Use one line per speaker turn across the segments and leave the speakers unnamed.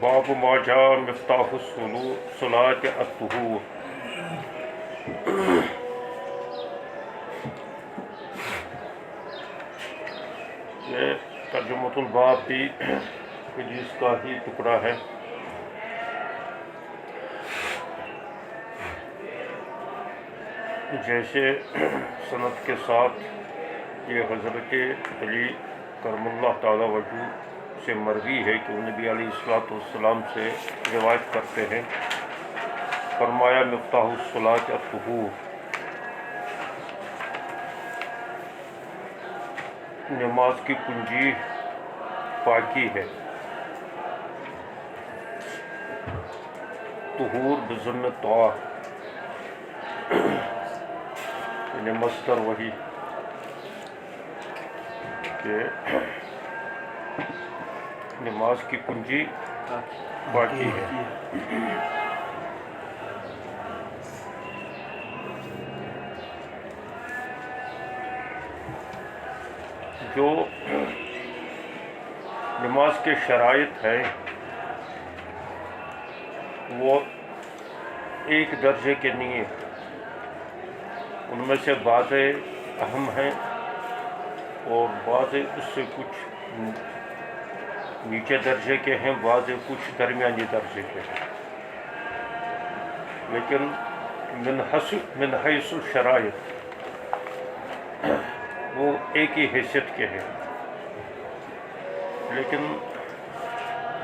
باب ما جاء مفتاح الصلاة الطہور۔ یہ ترجمۃ الباب بھی حدیث کا ہی ٹکڑا ہے۔ جیسے سند کے ساتھ یہ حضرت علی کرم اللہ تعالی وجہ سے مروی ہے کہ نبی علیہ الصلوۃ والسلام سے روایت کرتے ہیں، فرمایا مفتاح الصلاۃ الطہور، نماز کی کنجی پاکی ہے۔ طہور بضم طاء، یعنی مصدر وہی کہ نماز کی کنجی پاکی ہے۔ جو نماز کے شرائط ہیں وہ ایک درجے کے نہیں ہیں، ان میں سے بعض اہم ہیں اور بعض اس سے کچھ نیچے درجے کے ہیں، بعض کچھ درمیانی درجے کے ہیں، لیکن من حیث الشرائط وہ ایک ہی حیثیت کے ہیں۔ لیکن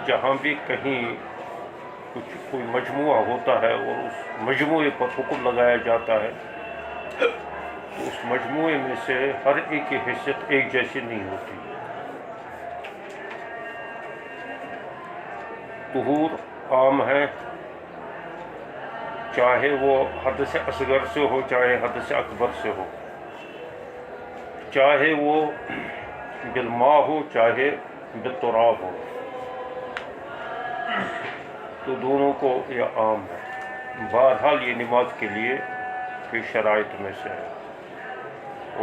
جہاں بھی کہیں کوئی مجموعہ ہوتا ہے اور اس مجموعے پر حکم لگایا جاتا ہے تو اس مجموعے میں سے ہر ایک کی حیثیت ایک جیسی نہیں ہوتی۔ طہور عام ہے، چاہے وہ حدث اصغر سے ہو چاہے حدث اکبر سے ہو، چاہے وہ بالماء ہو چاہے بالتراب ہو، تو دونوں کو یہ عام ہے۔ بہرحال یہ نماز کے لیے کی شرائط میں سے ہے،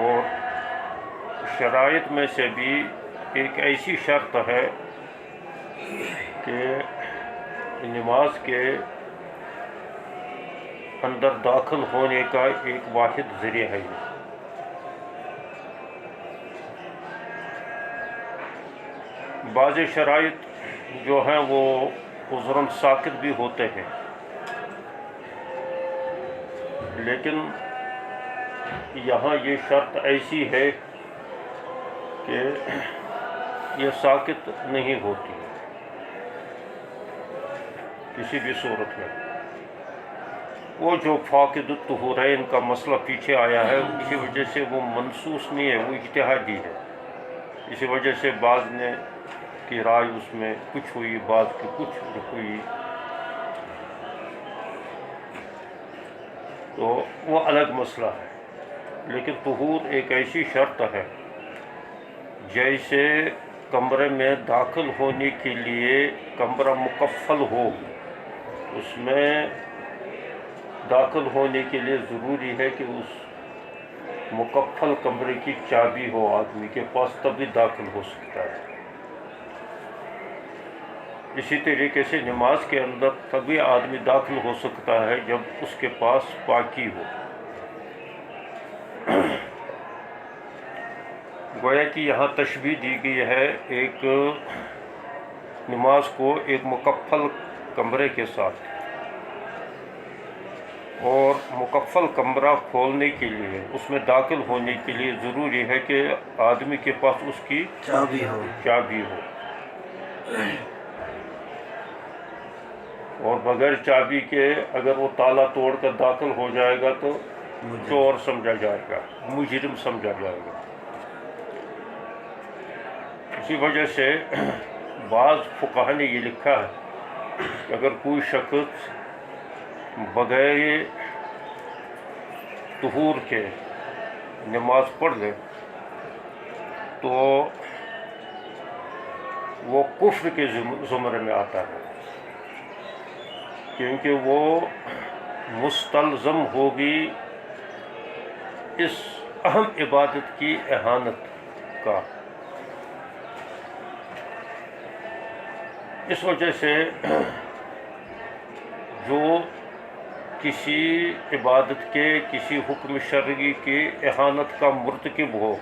اور شرائط میں سے بھی ایک ایسی شرط ہے کہ نماز کے اندر داخل ہونے کا ایک واحد ذریعہ ہے یہ۔ بعض شرائط جو ہیں وہ عذراً ساقط بھی ہوتے ہیں، لیکن یہاں یہ شرط ایسی ہے کہ یہ ساقط نہیں ہوتی کسی بھی صورت میں۔ وہ جو فاقد الطہورین کا مسئلہ پیچھے آیا ہے اسی وجہ سے وہ منصوص نہیں ہے، وہ اجتہادی ہے، اسی وجہ سے بعض نے کی رائے اس میں کچھ ہوئی، بعض کی کچھ ہوئی، تو وہ الگ مسئلہ ہے۔ لیکن طہور ایک ایسی شرط ہے جیسے کمرے میں داخل ہونے کے لیے کمرہ مقفل ہو، اس میں داخل ہونے کے لیے ضروری ہے کہ اس مقفل کمرے کی چابی ہو آدمی کے پاس، تبھی داخل ہو سکتا ہے۔ اسی طریقے سے نماز کے اندر تبھی آدمی داخل ہو سکتا ہے جب اس کے پاس پاکی ہو۔ گویا کہ یہاں تشبیہ دی گئی ہے ایک نماز کو ایک مقفل کمرے کے ساتھ، اور مقفل کمرہ کھولنے کے لیے اس میں داخل ہونے کے لیے ضروری ہے کہ آدمی کے پاس اس کی چابی ہو، اور بغیر چابی کے اگر وہ تالا توڑ کر داخل ہو جائے گا تو چور سمجھا جائے گا، مجرم سمجھا جائے گا۔ اسی وجہ سے بعض فقہا نے یہ لکھا ہے کہ اگر کوئی شخص بغیر طہور کے نماز پڑھ لے تو وہ کفر کے زمرے میں آتا ہے، کیونکہ وہ مستلزم ہوگی اس اہم عبادت کی اہانت کا۔ اس وجہ سے جو کسی عبادت کے کسی حکم شرعی کی اہانت کا مرتکب ہو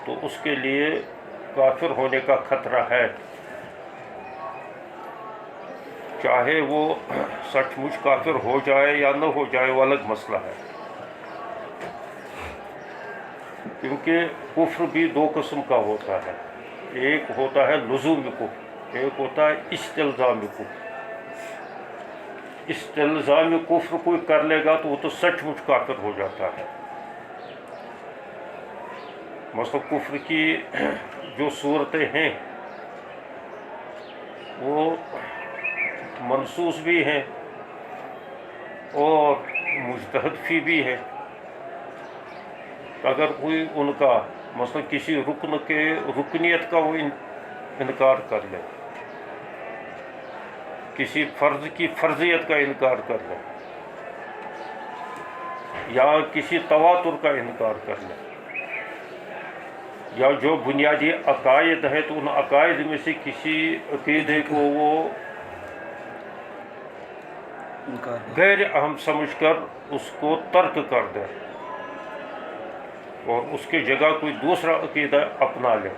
تو اس کے لیے کافر ہونے کا خطرہ ہے، چاہے وہ سچ مچ کافر ہو جائے یا نہ ہو جائے، وہ الگ مسئلہ ہے۔ کیونکہ کفر بھی دو قسم کا ہوتا ہے، ایک ہوتا ہے لزومی کفر، ایک ہوتا ہے استلزامی کفر۔ استلزامی کفر کوئی کر لے گا تو وہ تو سچ مچ کافر ہو جاتا ہے۔ مثلا کفر کی جو صورتیں ہیں وہ منصوص بھی ہیں اور مجتہد فی بھی ہے۔ اگر کوئی ان کا مثلا کسی رکن کے رکنیت کا وہ انکار کر لے، کسی فرض کی فرضیت کا انکار کر لے، یا کسی تواتر کا انکار کر لے، یا جو بنیادی عقائد ہے تو ان عقائد میں سے کسی عقیدے کو وہ غیر اہم سمجھ کر اس کو ترک کر دے اور اس کی جگہ کوئی دوسرا عقیدہ اپنا لے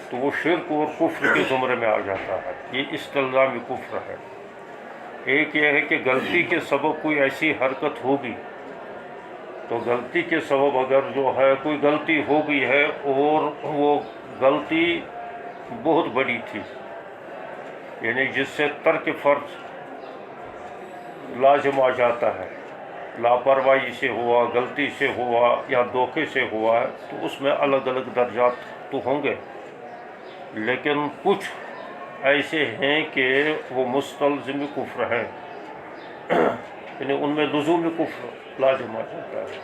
تو وہ شرک اور کفر کے زمرے میں آ جاتا ہے۔ یہ استلزامی کفر ہے۔ ایک یہ ہے کہ غلطی کے سبب کوئی ایسی حرکت ہوگی تو غلطی کے سبب اگر جو ہے کوئی غلطی ہو گئی ہے اور وہ غلطی بہت بڑی تھی، یعنی جس سے ترک فرض لازم آ جاتا ہے، لاپرواہی سے ہوا، غلطی سے ہوا یا دھوکے سے ہوا ہے، تو اس میں الگ الگ درجات تو ہوں گے، لیکن کچھ ایسے ہیں کہ وہ مستلزم کفر ہیں، یعنی ان میں لزوم کفر لازم آ جاتا ہے۔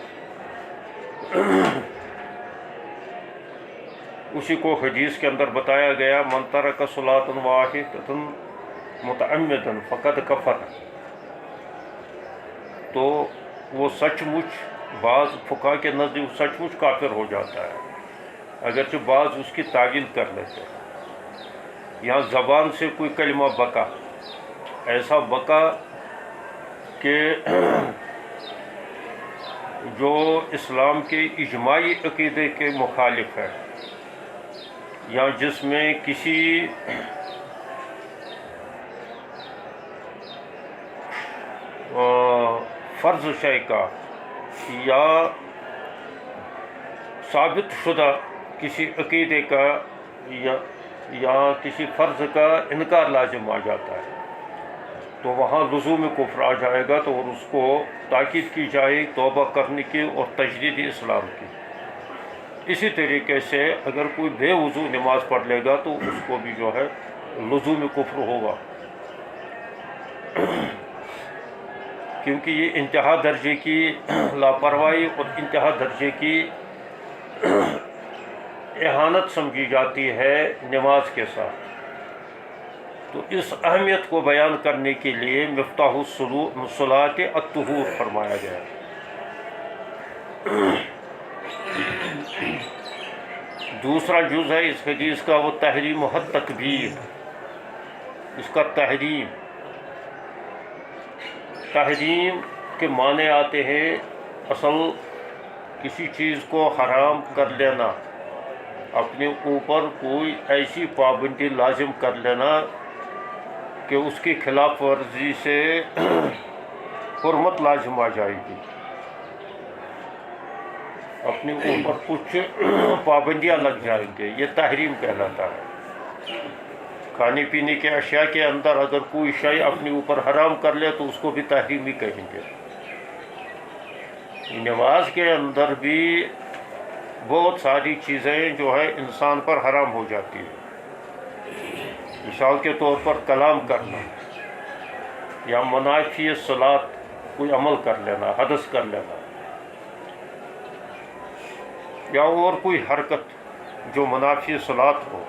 اسی کو حدیث کے اندر بتایا گیا، من ترک صلاۃ واحدۃ متعمدا فقد کفر، تو وہ سچ مچ بعض فقہا کے نزدیک سچ مچ کافر ہو جاتا ہے، اگرچہ بعض اس کی تعویل کر لیتے ہیں۔ یہاں زبان سے کوئی کلمہ بکا، ایسا بکا کہ جو اسلام کے اجماعی عقیدے کے مخالف ہے، یا جس میں کسی فرض شے کا یا ثابت شدہ کسی عقیدے کا یا کسی فرض کا انکار لازم آ جاتا ہے، تو وہاں لزوم کفر آ جائے گا، تو اور اس کو تاکید کی جائے توبہ کرنے کی اور تجدید اسلام کی۔ اسی طریقے سے اگر کوئی بے وضو نماز پڑھ لے گا تو اس کو بھی جو ہے لزوم کفر ہوگا، کیونکہ یہ انتہا درجے کی لاپرواہی اور انتہا درجے کی اہانت سمجھی جاتی ہے نماز کے ساتھ۔ تو اس اہمیت کو بیان کرنے کے لیے مفتاح الصلاۃ الطہور فرمایا گیا۔ دوسرا جز ہے اس حدیث کا وہ تحریم حد تکبیر، اس کا تحریم کے معنی آتے ہیں اصل کسی چیز کو حرام کر لینا، اپنے اوپر کوئی ایسی پابندی لازم کر لینا کہ اس کی خلاف ورزی سے حرمت لازم آ جائے گی، اپنے اوپر کچھ پابندیاں لگ جائیں گے، یہ تحریم کہلاتا ہے۔ کھانے پینے کے اشیاء کے اندر اگر کوئی شے اپنے اوپر حرام کر لے تو اس کو بھی تحریم ہی کہیں گے۔ نماز کے اندر بھی بہت ساری چیزیں جو ہے انسان پر حرام ہو جاتی ہیں، مثال کے طور پر کلام کرنا یا منافی الصلاۃ کوئی عمل کر لینا، حدث کر لینا، یا اور کوئی حرکت جو منافی صلاۃ ہو،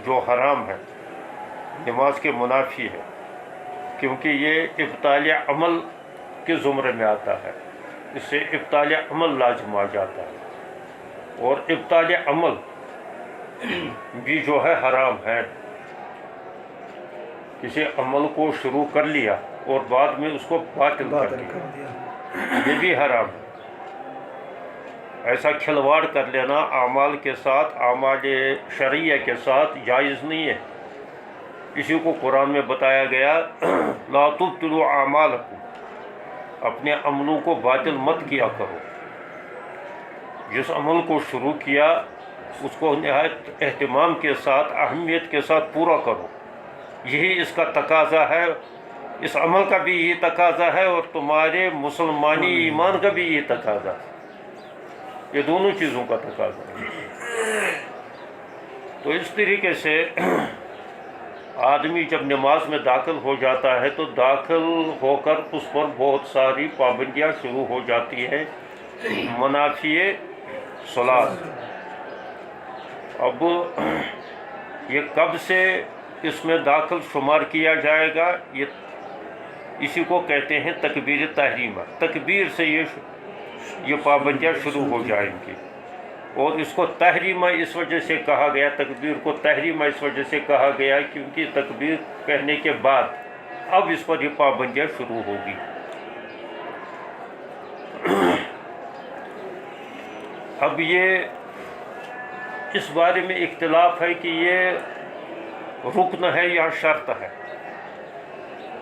جو حرام ہے، نماز کے منافی ہے، کیونکہ یہ ابطال عمل کے زمرے میں آتا ہے، اس سے ابطال عمل لازم آ جاتا ہے، اور ابطال عمل بھی جو ہے حرام ہے۔ کسی عمل کو شروع کر لیا اور بعد میں اس کو باطل کر دیا، یہ بھی حرام ہے۔ ایسا کھلواڑ کر لینا اعمال کے ساتھ، اعمال شرعیہ کے ساتھ جائز نہیں ہے۔ اسی کو قرآن میں بتایا گیا لا تبطلوا اعمالکم، اپنے عملوں کو باطل مت کیا کرو۔ جس عمل کو شروع کیا اس کو نہایت اہتمام کے ساتھ، اہمیت کے ساتھ پورا کرو، یہی اس کا تقاضا ہے۔ اس عمل کا بھی یہ تقاضا ہے اور تمہارے مسلمانی ایمان کا بھی یہ تقاضا ہے، یہ دونوں چیزوں کا تقاضا ہے۔ تو اس طریقے سے آدمی جب نماز میں داخل ہو جاتا ہے تو داخل ہو کر اس پر بہت ساری پابندیاں شروع ہو جاتی ہیں، منافی صلاۃ۔ اب یہ کب سے اس میں داخل شمار کیا جائے گا، اسی کو کہتے ہیں تکبیر تحریمہ۔ تکبیر سے یہ پابندیاں شروع ہو جائیں گی، اور اس کو تحریمہ اس وجہ سے کہا گیا، تکبیر کو تحریمہ اس وجہ سے کہا گیا کیونکہ تکبیر کہنے کے بعد اب اس پر یہ پابندیاں شروع ہوگی۔ اب یہ اس بارے میں اختلاف ہے کہ یہ رکن ہے یا شرط ہے،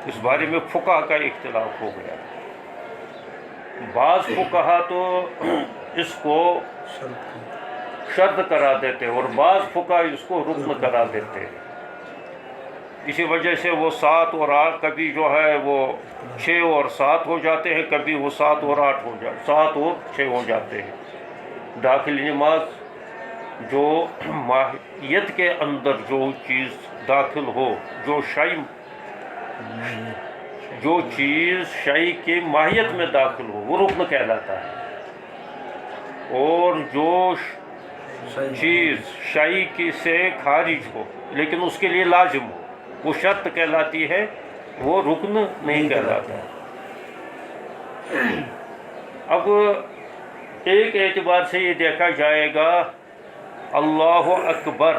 اس بارے میں فقہا کا اختلاف ہو گیا۔ بعض فقہا تو اس کو شرط کرا دیتے اور بعض فقہا اس کو رکن کرا دیتے۔ اسی وجہ سے وہ 7 اور 8 کبھی جو ہے وہ 6 اور 7 ہو جاتے ہیں، کبھی وہ 7 اور 8 ہو جاتے، 7 اور 6 ہو جاتے ہیں۔ داخلی نماز جو ماہیت کے اندر جو چیز داخل ہو، جو چیز شے کی ماہیت میں داخل ہو، وہ رکن کہلاتا ہے، اور جو چیز شے کی سے خارج ہو لیکن اس کے لیے لازم ہو، وہ شرط کہلاتی ہے، وہ رکن نہیں کہلاتا۔ اب ایک اعتبار سے یہ دیکھا جائے گا اللہ اکبر،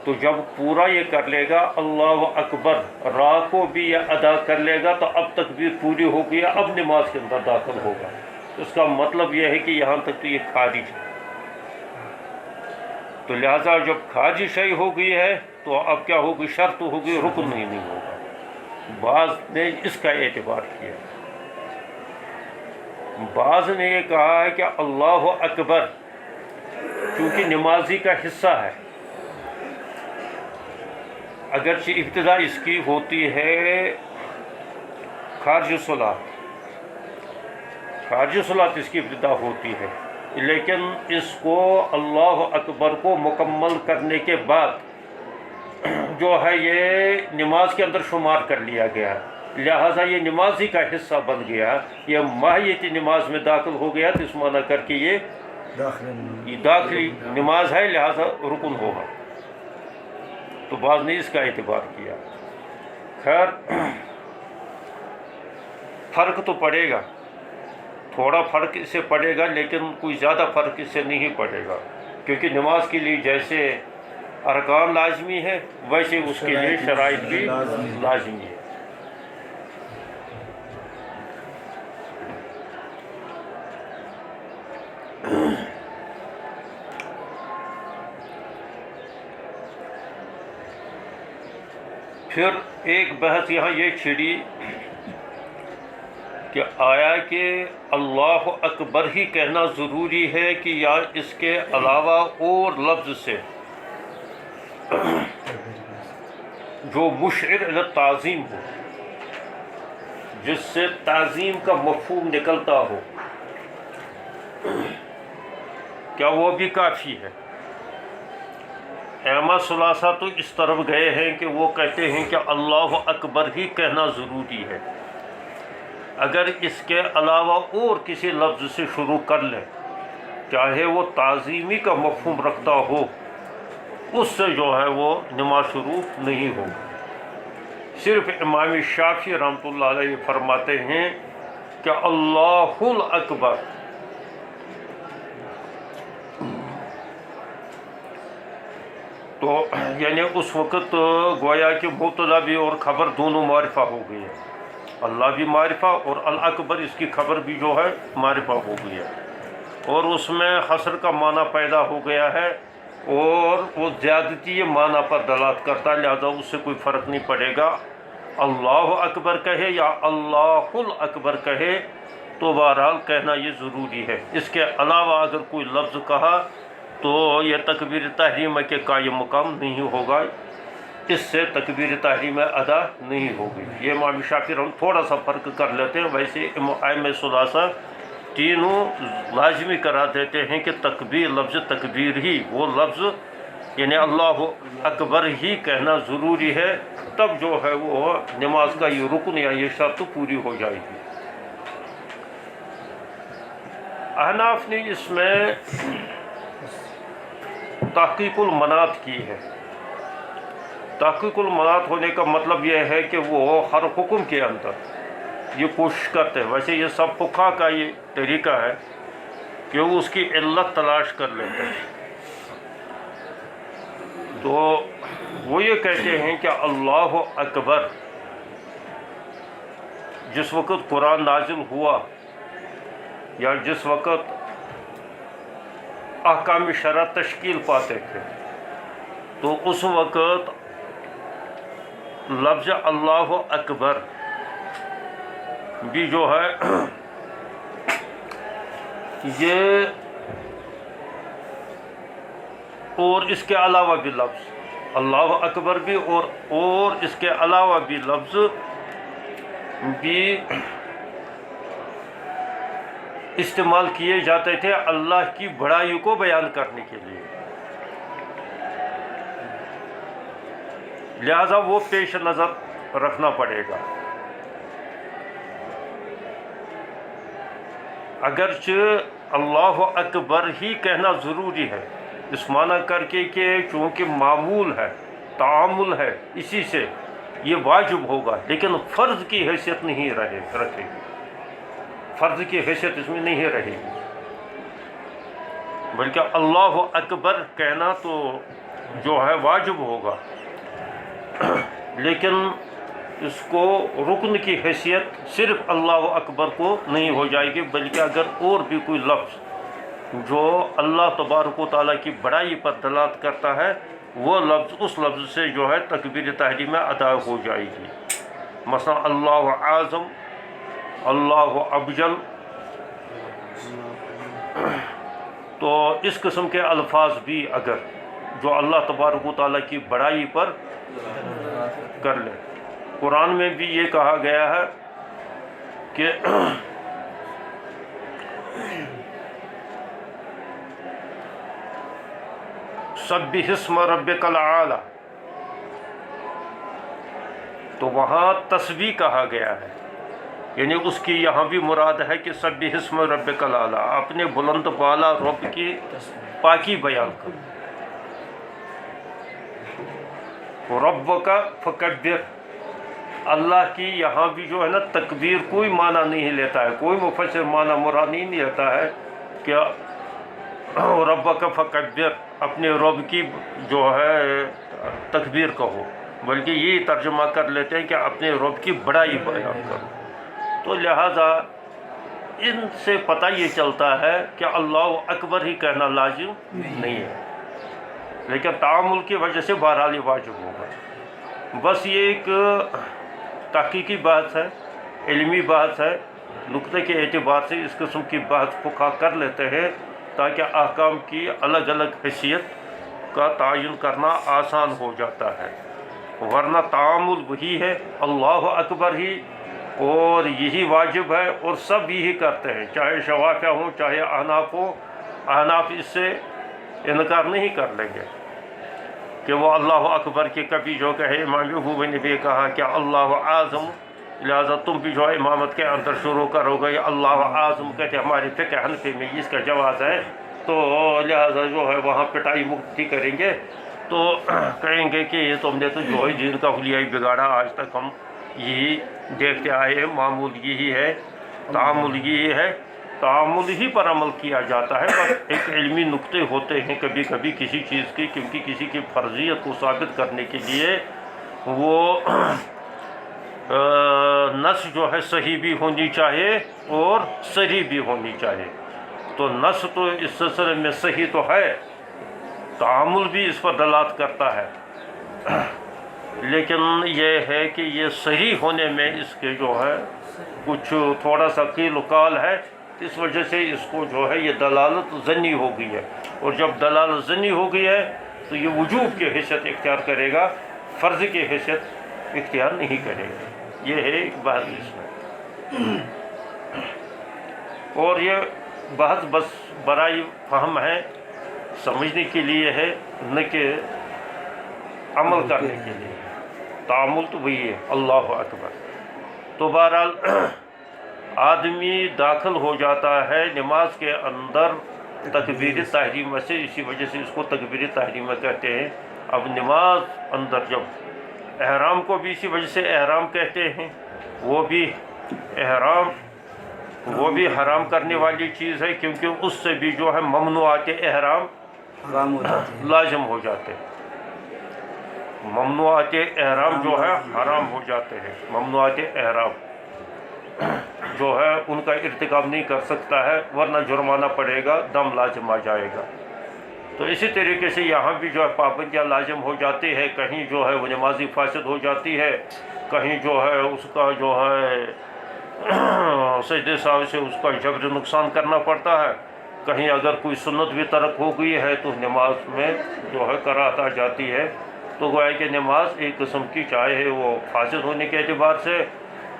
تو جب پورا یہ کر لے گا اللہ اکبر، را کو بھی یہ ادا کر لے گا تو اب تکبیر پوری ہو گئی، اب نماز کے اندر داخل ہوگا۔ اس کا مطلب یہ ہے کہ یہاں تک تو یہ خارج ہے، تو لہٰذا جب خارج شے ہو گئی ہے تو اب کیا ہوگی، شرط ہوگی، رکن نہیں ہوگا۔ بعض نے اس کا اعتبار کیا، بعض نے یہ کہا ہے کہ اللہ اکبر چونکہ نمازی کا حصہ ہے، اگرچہ ابتدا اس کی ہوتی ہے خارج صلاۃ، خارج صلاۃ اس کی ابتدا ہوتی ہے، لیکن اس کو اللہ اکبر کو مکمل کرنے کے بعد جو ہے یہ نماز کے اندر شمار کر لیا گیا، لہٰذا یہ نمازی کا حصہ بن گیا، یہ ماہیتی نماز میں داخل ہو گیا، تو اس معنی کر کے یہ داخلی نماز ہے، لہٰذا رکن ہوگا۔ تو بعض نے اس کا اعتبار کیا۔ خیر فرق تو پڑے گا، تھوڑا فرق اس سے پڑے گا، لیکن کوئی زیادہ فرق اس سے نہیں پڑے گا، کیونکہ نماز کے لیے جیسے ارکان لازمی ہے ویسے اس کے لیے شرائط بھی لازمی ہے۔ پھر ایک بحث یہاں یہ چھڑی کہ آیا کہ اللہ اکبر ہی کہنا ضروری ہے کہ یا اس کے علاوہ اور لفظ سے جو مشعر الی تعظیم ہو، جس سے تعظیم کا مفہوم نکلتا ہو، کیا وہ بھی کافی ہے؟ ائمہ ثلاثہ تو اس طرف گئے ہیں کہ وہ کہتے ہیں کہ اللہ اکبر ہی کہنا ضروری ہے، اگر اس کے علاوہ اور کسی لفظ سے شروع کر لیں چاہے وہ تعظیمی کا مفہوم رکھتا ہو، اس سے جو ہے وہ نماز شروع نہیں ہوگی۔ صرف امام شافعی رحمۃ اللہ علیہ فرماتے ہیں کہ اللہ اکبر تو یعنی اس وقت گویا کہ مبتدا بھی اور خبر دونوں معرفہ ہو گئی ہے، اللہ بھی معرفہ اور الاکبر اس کی خبر بھی جو ہے معرفہ ہو گئی ہے، اور اس میں حصر کا معنی پیدا ہو گیا ہے، اور وہ زیادتی معنی پر دلالت کرتا ہے، لہذا اس سے کوئی فرق نہیں پڑے گا اللہ اکبر کہے یا اللہ الاکبر کہے، تو بہرحال کہنا یہ ضروری ہے۔ اس کے علاوہ اگر کوئی لفظ کہا تو یہ تکبیر تحریمہ کے قائم مقام نہیں ہوگا، اس سے تکبیر تحریمہ ادا نہیں ہوگی۔ یہ امام شافعی ہم تھوڑا سا فرق کر لیتے ہیں، ویسے ائمہ ثلاثہ تینوں لازمی قرار دیتے ہیں کہ تکبیر لفظ تکبیر ہی وہ لفظ یعنی اللہ اکبر ہی کہنا ضروری ہے، تب جو ہے وہ نماز کا یہ رکن یا یہ شرط پوری ہو جائے گی۔ احناف نے اس میں تحقیق المنات کی ہے۔ تحقیق المنات ہونے کا مطلب یہ ہے کہ وہ ہر حکم کے اندر یہ کوشش کرتے ہیں، ویسے یہ سب فقہا کا یہ طریقہ ہے کہ وہ اس کی علت تلاش کر لیتے ہیں، تو وہ یہ کہتے ہیں کہ اللہ اکبر جس وقت قرآن نازل ہوا یا جس وقت احکام شرع تشکیل پاتے تھے، تو اس وقت لفظ اللہ اکبر بھی جو ہے یہ اور اس کے علاوہ بھی لفظ اللہ اکبر بھی اور اس کے علاوہ بھی لفظ بھی استعمال کیے جاتے تھے اللہ کی بڑائی کو بیان کرنے کے لیے، لہذا وہ پیش نظر رکھنا پڑے گا۔ اگرچہ اللہ اکبر ہی کہنا ضروری ہے، اس معنی کر کے کہ چونکہ معمول ہے، تعامل ہے، اسی سے یہ واجب ہوگا، لیکن فرض کی حیثیت نہیں رکھے گی، فرض کی حیثیت اس میں نہیں رہے گی، بلکہ اللہ اکبر کہنا تو جو ہے واجب ہوگا، لیکن اس کو رکن کی حیثیت صرف اللہ اکبر کو نہیں ہو جائے گی، بلکہ اگر اور بھی کوئی لفظ جو اللہ تبارک و تعالیٰ کی بڑائی پر دلالت کرتا ہے، وہ لفظ اس لفظ سے جو ہے تکبیر تحریمہ ادا ہو جائے گی، مثلا اللہ اعظم، اللہ ابجل، تو اس قسم کے الفاظ بھی اگر جو اللہ تبارک و تعالیٰ کی بڑائی پر کر لے۔ قرآن میں بھی یہ کہا گیا ہے کہ سبح اسم ربک الاعلی، تو وہاں تسبیح کہا گیا ہے، یعنی اس کی یہاں بھی مراد ہے کہ سبح اسم ربک الاعلی، اپنے بلند بالا رب کی پاکی بیان کر، ربک فکبر، اللہ کی یہاں بھی جو ہے نا تکبیر کوئی معنی نہیں لیتا ہے، کوئی مفسر معنی مراد نہیں لیتا ہے کہ ربک فکبر اپنے رب کی جو ہے تکبیر کہو، بلکہ یہ ترجمہ کر لیتے ہیں کہ اپنے رب کی بڑائی بیان کرو۔ تو لہٰذا ان سے پتہ یہ چلتا ہے کہ اللہ اکبر ہی کہنا لازم نہیں ہے، لیکن تعامل کی وجہ سے بہرحال یہ واجب ہوگا۔ بس یہ ایک تحقیقی بات ہے، علمی بات ہے، نقطے کے اعتبار سے اس قسم کی بات فقہا کر لیتے ہیں تاکہ احکام کی الگ الگ حیثیت کا تعین کرنا آسان ہو جاتا ہے، ورنہ تعامل وہی ہے اللہ اکبر ہی، اور یہی واجب ہے، اور سب یہی کرتے ہیں، چاہے شوافیہ ہوں چاہے احناف ہوں، احناف اس سے انکار نہیں کر لیں گے کہ وہ اللہ اکبر کی کبھی جو کہے، امام ابو نے بھی کہا کہ اللہ اعظم، لہذا تم بھی جو امامت کے اندر شروع کرو گے اللہ اعظم کہتے ہماری فقہ حنفی میں اس کا جواز ہے، تو لہذا جو ہے وہاں پٹائی مکتی کریں گے، تو کہیں گے کہ یہ تم نے تو جو ہے دین کا حلیہ بگاڑا، آج تک ہم یہی دیکھتے آئے ہیں، معمول یہی ہے، تعامل یہی ہے، تعامل ہی پر عمل کیا جاتا ہے، بس ایک علمی نقطے ہوتے ہیں کبھی کبھی کسی چیز کی، کیونکہ کسی کی فرضیت کو ثابت کرنے کے لیے وہ نص جو ہے صحیح بھی ہونی چاہیے اور صریح بھی ہونی چاہیے۔ تو نص تو اس سلسلے میں صحیح تو ہے، تعامل بھی اس پر دلالت کرتا ہے، لیکن یہ ہے کہ یہ صحیح ہونے میں اس کے جو ہے کچھ تھوڑا سا قیل و قال ہے، اس وجہ سے اس کو جو ہے یہ دلالت ظنی ہو گئی ہے، اور جب دلالت ظنی ہو گئی ہے تو یہ وجوب کی حیثیت اختیار کرے گا، فرض کی حیثیت اختیار نہیں کرے گا۔ یہ ہے ایک بحث اس میں، اور یہ بحث بس برائے فہم ہے، سمجھنے کے لیے ہے، نہ کہ عمل کرنے کے لیے۔ تعامل تو وہی ہے، اللہ اکبر۔ تو بہرحال آدمی داخل ہو جاتا ہے نماز کے اندر تکبیر تحریمہ سے، اسی وجہ سے اس کو تکبیر تحریمہ کہتے ہیں۔ اب نماز اندر جب احرام کو بھی اسی وجہ سے احرام کہتے ہیں، وہ بھی احرام وہ بھی حرام کرنے والی چیز ہے، کیونکہ اس سے بھی جو ہے ممنوعات احرام
حرام ہو جاتے ہیں،
لازم ہو جاتے ہیں، ممنوعات احرام جو ہے حرام ہو جاتے ہیں۔ ممنوعات احرام جو ہے ان کا ارتکاب نہیں کر سکتا ہے، ورنہ جرمانہ پڑے گا، دم لازم آ جائے گا۔ تو اسی طریقے سے یہاں بھی جو ہے پابندیاں لازم ہو جاتی ہے، کہیں جو ہے وہ نمازی فاسد ہو جاتی ہے، کہیں جو ہے اس کا جو ہے سجدے سہو سے اس کا جبر نقصان کرنا پڑتا ہے، کہیں اگر کوئی سنت بھی ترک ہو گئی ہے تو نماز میں جو ہے کراہت آ جاتی ہے۔ تو گویا کہ نماز ایک قسم کی، چاہے وہ فاسد ہونے کے اعتبار سے،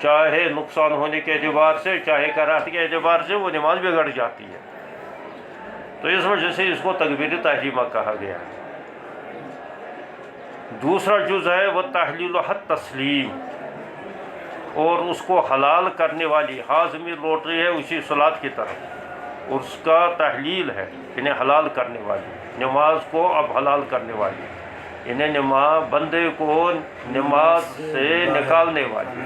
چاہے نقصان ہونے کے اعتبار سے، چاہے کراہت کے اعتبار سے، وہ نماز بگڑ جاتی ہے۔ تو اس وجہ سے اس کو تکبیر تحریمہ کہا گیا ہے۔ دوسرا جز ہے وہ تحلیل حد تسلیم، اور اس کو حلال کرنے والی ہاضمی لوٹ رہی ہے اسی صلاۃ کی طرف، اور اس کا تحلیل ہے انہیں حلال کرنے والی، نماز کو اب حلال کرنے والی، انہیں نماز بندے کو نماز سے نکالنے والی،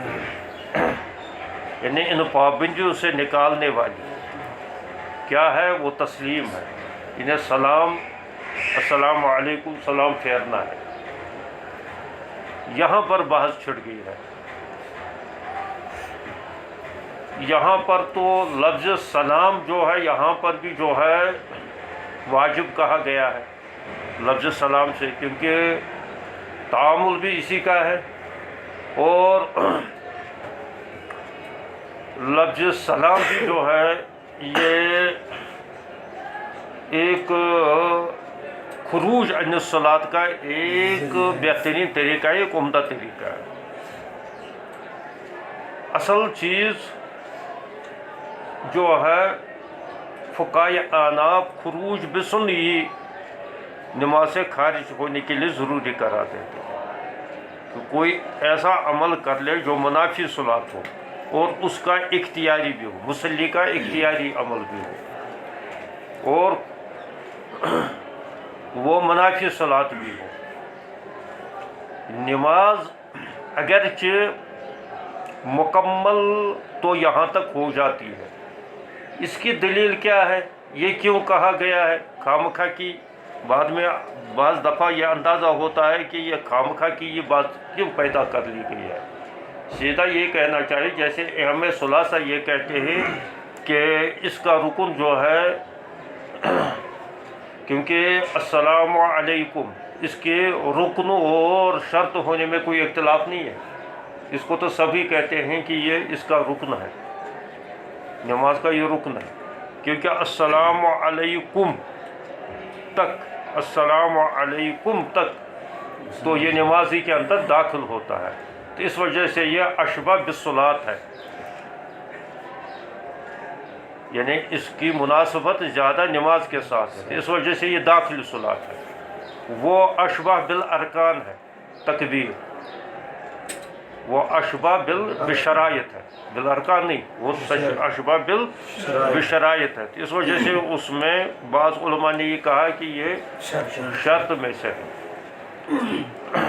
انہیں ان پابندیوں سے نکالنے والی کیا ہے؟ وہ تسلیم ہے، انہیں سلام، السلام علیکم سلام پھیرنا ہے۔ یہاں پر بحث چھڑ گئی ہے، یہاں پر تو لفظ سلام جو ہے یہاں پر بھی جو ہے واجب کہا گیا ہے لفظ سلام سے، کیونکہ تعامل بھی اسی کا ہے، اور لفظ سلام بھی جو ہے یہ ایک خروج عن الصلاۃ کا ایک بہترین طریقہ ہے، ایک عمدہ طریقہ ہے۔ اصل چیز جو ہے فقہائے اعناف خروج بسنی نماز سے خارج ہونے کے لیے ضروری قرار دیتے ہیں کہ کوئی ایسا عمل کر لے جو منافی صلاۃ ہو، اور اس کا اختیاری بھی ہو، مصلی کا اختیاری عمل بھی ہو، اور وہ منافی صلاۃ بھی ہو۔ نماز اگرچہ مکمل تو یہاں تک ہو جاتی ہے، اس کی دلیل کیا ہے؟ یہ کیوں کہا گیا ہے خامخواہ کی؟ بعد میں بعض دفعہ یہ اندازہ ہوتا ہے کہ یہ خامخواہ کی یہ بات کیوں پیدا کر لی گئی ہے۔ سیدھا یہ کہنا چاہیے، جیسے اہم ثلاثہ یہ کہتے ہیں کہ اس کا رکن جو ہے، کیونکہ السلام علیکم اس کے رکن اور شرط ہونے میں کوئی اختلاف نہیں ہے، اس کو تو سبھی کہتے ہیں کہ یہ اس کا رکن ہے، نماز کا یہ رکن ہے، کیونکہ السلام علیکم تک، السلام علیکم تک تو یہ نمازی کے اندر داخل ہوتا ہے، تو اس وجہ سے یہ اشبہ بالصلاۃ ہے، یعنی اس کی مناسبت زیادہ نماز کے ساتھ ہے، اس وجہ سے یہ داخل صلاۃ ہے۔ وہ اشبہ بالارکان ہے تکبیر، وہ اشبہ بالشرائط ہے، بالارکان نہیں، وہ اشبہ بالشرائط ہے، اس وجہ سے اس میں بعض علماء نے یہ کہا کہ یہ شرط میں سے ہے۔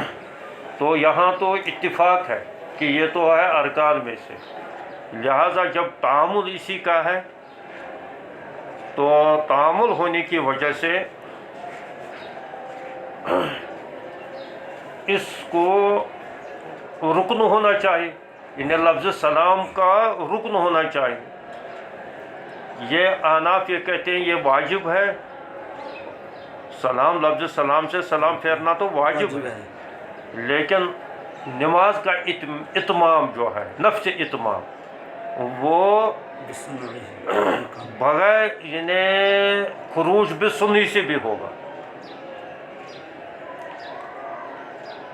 تو یہاں تو اتفاق ہے کہ یہ تو ہے ارکان میں سے، لہذا جب تعامل اسی کا ہے تو تعامل ہونے کی وجہ سے اس کو رکن ہونا چاہیے، یعنی لفظ سلام کا رکن ہونا چاہیے. یہ احناف یہ کہتے ہیں یہ واجب ہے. سلام، لفظ سلام سے سلام پھیرنا تو واجب ہے، لیکن نماز کا اتمام جو ہے، نفس اتمام، وہ بغیر یعنی خروج بسنی سے بھی ہوگا.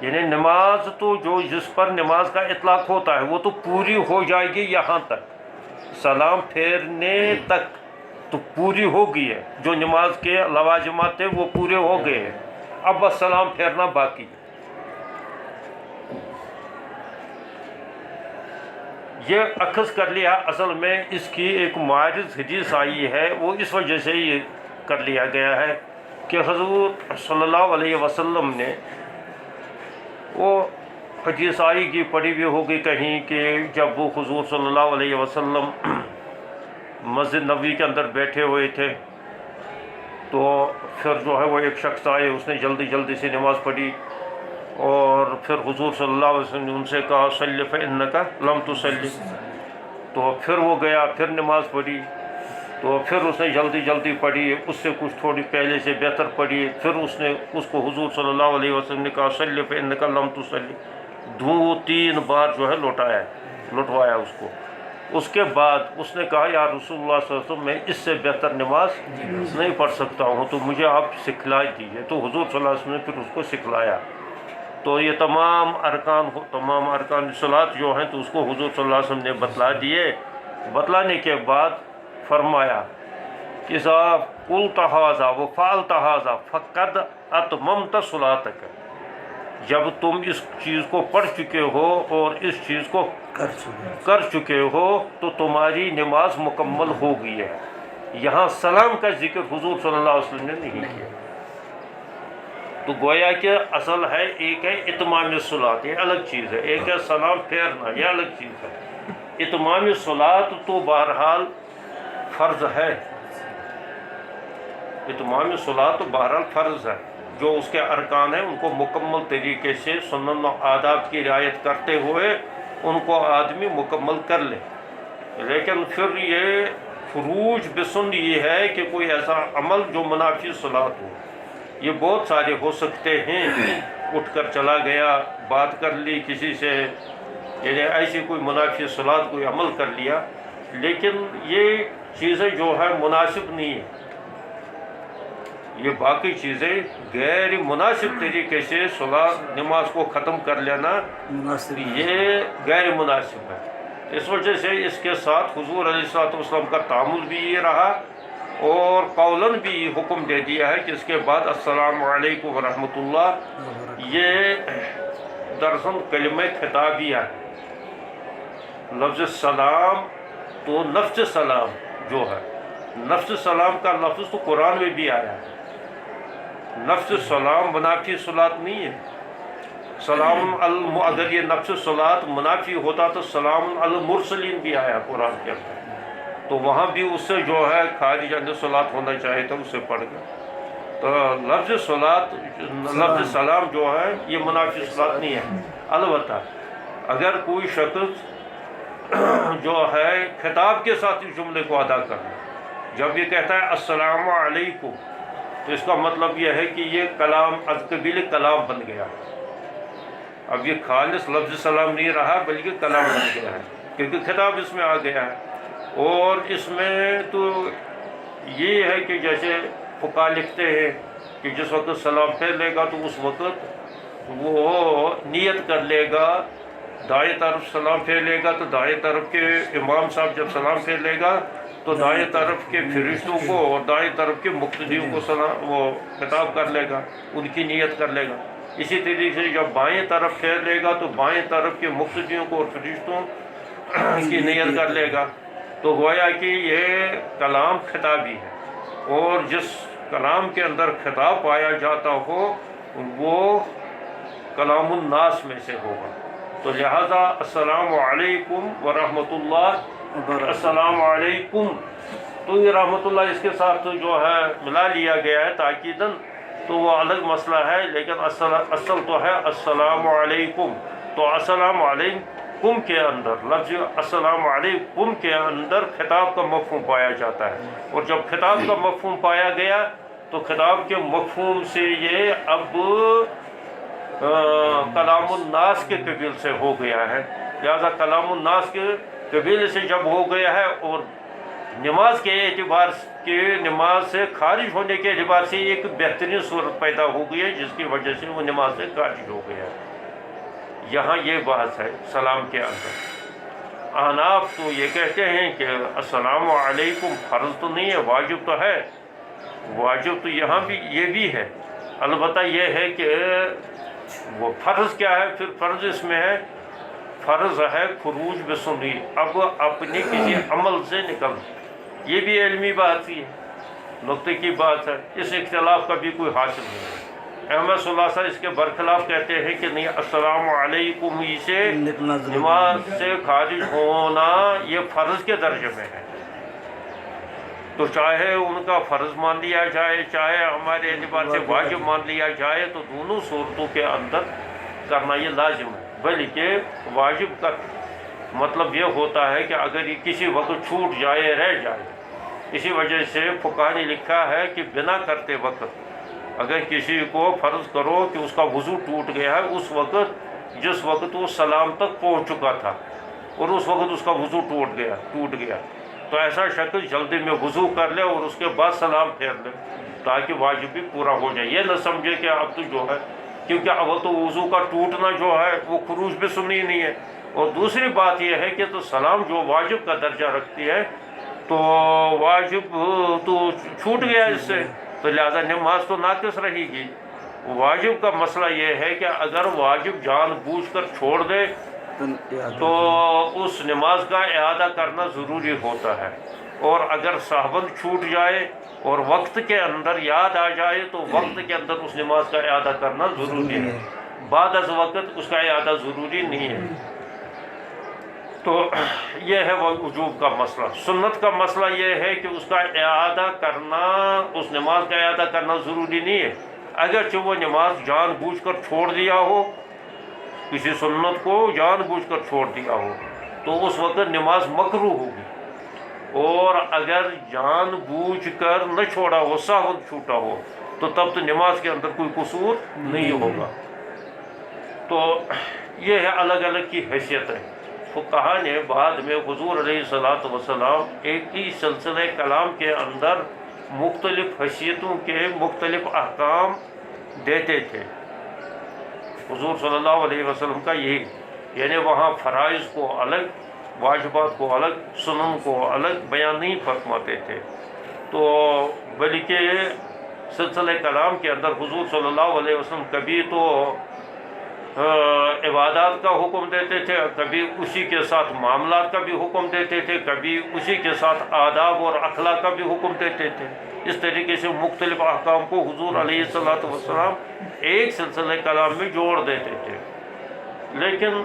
یعنی نماز تو جو جس پر نماز کا اطلاق ہوتا ہے وہ تو پوری ہو جائے گی، یہاں تک سلام پھیرنے تک تو پوری ہو گئی ہے. جو نماز کے لوازمات تھے وہ پورے ہو گئے ہیں، اب بس سلام پھیرنا باقی. یہ اخذ کر لیا، اصل میں اس کی ایک معارض حدیث آئی ہے، وہ اس وجہ سے یہ کر لیا گیا ہے کہ حضور صلی اللہ علیہ وسلم نے، وہ حدیث آئی کی پڑھی بھی ہوگی کہیں کہ جب وہ حضور صلی اللہ علیہ وسلم مسجد نبوی کے اندر بیٹھے ہوئے تھے تو پھر جو ہے وہ ایک شخص آئے، اس نے جلدی جلدی سے نماز پڑھی، اور پھر حضور صلی اللہ علیہ وسلم نے ان سے کہا صلی فإنک لم تصلی. تو پھر وہ گیا، پھر نماز پڑھی، تو پھر اس نے جلدی جلدی پڑھی، اس سے کچھ تھوڑی پہلے سے بہتر پڑھی، پھر اس نے اس کو حضور صلی اللہ علیہ وسلم نے کہا صلی فإنک لم تصلی. 2-3 بار جو ہے لٹوایا اس کو. اس کے بعد اس نے کہا یا رسول اللہ صلی اللہ علیہ وسلم میں اس سے بہتر نماز نہیں پڑھ سکتا ہوں، تو مجھے آپ سکھلا دیجیے. تو حضور صلی اللہ علیہ وسلم نے پھر اس کو سکھلایا. تو یہ تمام ارکان صلاۃ جو ہیں تو اس کو حضور صلی اللہ علیہ وسلم نے بتلا دیے. بتلانے کے بعد فرمایا کہ صاحب قلت ھذا وفعلت ھذا فقد اتممت صلاتک. جب تم اس چیز کو پڑھ چکے ہو اور اس چیز کو کر چکے ہو تو تمہاری نماز مکمل ہو گئی ہے. یہاں سلام کا ذکر حضور صلی اللہ علیہ وسلم نے نہیں کیا. تو گویا کہ اصل ہے، ایک ہے اتمام صلاۃ، یہ الگ چیز ہے، ایک ہے سلام پھیرنا، یہ الگ چیز ہے. اتمام صلاۃ تو بہرحال فرض ہے، اتمام صلاۃ تو بہرحال فرض ہے. جو اس کے ارکان ہیں ان کو مکمل طریقے سے سنن و آداب کی رعایت کرتے ہوئے ان کو آدمی مکمل کر لے. لیکن پھر یہ خروج بسن یہ ہے کہ کوئی ایسا عمل جو منافی صلاۃ ہو. یہ بہت سارے ہو سکتے ہیں، اٹھ کر چلا گیا، بات کر لی کسی سے، یعنی ایسی کوئی منافی صلاۃ کوئی عمل کر لیا، لیکن یہ چیزیں جو ہے مناسب نہیں ہیں. یہ باقی چیزیں غیر مناسب طریقے سے نماز کو ختم کر لینا یہ غیر مناسب ہے. اس وجہ سے اس کے ساتھ حضور علیہ السلام کا تعامل بھی یہ رہا، اور قولاً بھی حکم دے دیا ہے کہ اس کے بعد السلام علیکم ورحمۃ اللہ. یہ دراصل کلمہ خطابیہ ہے. لفظ سلام تو نفس سلام جو ہے، نفس سلام کا لفظ تو قرآن میں بھی آیا ہے. نفس سلام منافی صلاۃ نہیں ہے. سلام اگر یہ نفس صلاۃ منافی ہوتا تو سلام المرسلین بھی آیا قرآن کے اندر، تو وہاں بھی اس سے جو ہے خارج عن صلاۃ ہونا چاہیے تھا، اس سے پڑھ گیا. تو لفظ صلاۃ، لفظ سلام جو ہے یہ منافی صلاۃ نہیں ہے. البتہ اگر کوئی شخص جو ہے خطاب کے ساتھ اس جملے کو ادا کرنا، جب یہ کہتا ہے السلام علیکم، تو اس کا مطلب یہ ہے کہ یہ کلام از قبیل کلام بن گیا. اب یہ خالص لفظ سلام نہیں رہا بلکہ کلام بن گیا ہے، کیونکہ خطاب اس میں آ گیا ہے. اور اس میں تو یہ ہے کہ جیسے فقہا لکھتے ہیں کہ جس وقت سلام پھیر لے گا تو اس وقت وہ نیت کر لے گا، دائیں طرف سلام پھیر لے گا تو دائیں طرف کے امام صاحب جب سلام پھیر لے گا تو دائیں طرف کے فرشتوں کو اور دائیں طرف کے مقتدیوں کو سلام وہ خطاب کر لے گا، ان کی نیت کر لے گا. اسی طریقے سے جب بائیں طرف پھیر لے گا تو بائیں طرف کے مقتدیوں کو اور فرشتوں کی نیت کر لے گا. تو گویا کہ یہ کلام خطابی ہے، اور جس کلام کے اندر خطاب پایا جاتا ہو وہ کلام الناس میں سے ہوگا. تو لہذا السلام علیکم ورحمۃ اللہ، السلام علیکم، تو یہ رحمۃ اللہ اس کے ساتھ جو ہے ملا لیا گیا ہے تاکیداً، تو وہ الگ مسئلہ ہے، لیکن اصل تو ہے السلام علیکم۔ تو السلام علیکم کے اندر، لفظ السلام علیکم کے اندر خطاب کا مفہوم پایا جاتا ہے، اور جب خطاب کا مفہوم پایا گیا تو خطاب کے مفہوم سے یہ اب کلام الناس کے قبیل سے ہو گیا ہے، لہذا کلام الناس کے قبیل سے جب ہو گیا ہے، اور نماز کے اعتبار کے، نماز سے خارج ہونے کے اعتبار سے ایک بہترین صورت پیدا ہو گئی ہے جس کی وجہ سے وہ نماز سے خارج ہو گیا ہے۔ یہاں یہ بات ہے سلام کے اندر۔ احناف تو یہ کہتے ہیں کہ السلام علیکم فرض تو نہیں ہے، واجب تو ہے، واجب تو یہاں بھی یہ بھی ہے، البتہ یہ ہے کہ وہ فرض کیا ہے، پھر فرض اس میں ہے، فرض ہے خروج بسنی، اب اپنی کسی عمل سے نکل، یہ بھی علمی بات ہی ہے، نقطے کی بات ہے، اس اختلاف کا بھی کوئی حاصل نہیں ہے۔ احمد خلاصہ اس کے برخلاف کہتے ہیں کہ نہیں، السلام علیکم ہی سے نماز سے خارج ہونا یہ فرض کے درجے میں ہے، تو چاہے ان کا فرض مان لیا جائے، چاہے ہمارے اعتبار سے واجب مان لیا جائے، تو دونوں صورتوں کے اندر کرنا یہ لازم ہے۔ بلکہ واجب کا مطلب یہ ہوتا ہے کہ اگر یہ کسی وقت چھوٹ جائے، رہ جائے، اسی وجہ سے فقہا نے لکھا ہے کہ بنا کرتے وقت اگر کسی کو فرض کرو کہ اس کا وضو ٹوٹ گیا ہے، اس وقت جس وقت وہ سلام تک پہنچ چکا تھا اور اس وقت اس کا وضو ٹوٹ گیا، تو ایسا شخص جلدی میں وضو کر لے اور اس کے بعد سلام پھیر لے تاکہ واجب بھی پورا ہو جائے۔ یہ نہ سمجھے کہ اب تو جو ہے، کیونکہ اول تو وضو کا ٹوٹنا جو ہے وہ خروج بھی سنی نہیں ہے، اور دوسری بات یہ ہے کہ تو سلام جو واجب کا درجہ رکھتی ہے، تو واجب تو چھوٹ گیا اس سے، تو لہذا نماز تو ناقص رہے گی۔ واجب کا مسئلہ یہ ہے کہ اگر واجب جان بوجھ کر چھوڑ دے تو اس نماز کا اعادہ کرنا ضروری ہوتا ہے، اور اگر صحبن چھوٹ جائے اور وقت کے اندر یاد آ جائے تو وقت کے اندر اس نماز کا اعادہ کرنا ضروری ہے، بعد از وقت اس کا اعادہ ضروری نہیں ہے۔ تو یہ ہے وہ وجوب کا مسئلہ۔ سنت کا مسئلہ یہ ہے کہ اس کا اعادہ کرنا، اس نماز کا اعادہ کرنا ضروری نہیں ہے، اگرچہ وہ نماز جان بوجھ کر چھوڑ دیا ہو، کسی سنت کو جان بوجھ کر چھوڑ دیا ہو تو اس وقت نماز مکروہ ہوگی، اور اگر جان بوجھ کر نہ چھوڑا ہو، سہو چھوٹا ہو، تو تب تو نماز کے اندر کوئی قصور نہیں ہوگا۔ تو یہ ہے الگ الگ کی حیثیت ہے۔ فقہا نے بعد میں حضور علیہ الصلوۃ والسلام ایک ہی سلسلہ کلام کے اندر مختلف حیثیتوں کے مختلف احکام دیتے تھے۔ حضور صلی اللہ علیہ وسلم کا یہی، یعنی وہاں فرائض کو الگ، واجبات کو الگ، سنن کو الگ بیان نہیں فرماتے تھے، تو بلکہ سلسلہ کلام کے اندر حضور صلی اللہ علیہ وسلم کبھی تو عبادات کا حکم دیتے تھے، کبھی اسی کے ساتھ معاملات کا بھی حکم دیتے تھے، کبھی اسی کے ساتھ آداب اور اخلاق کا بھی حکم دیتے تھے۔ اس طریقے سے مختلف احکام کو حضور علیہ الصلوۃ والسلام ایک سلسلہ کلام میں جوڑ دیتے تھے، لیکن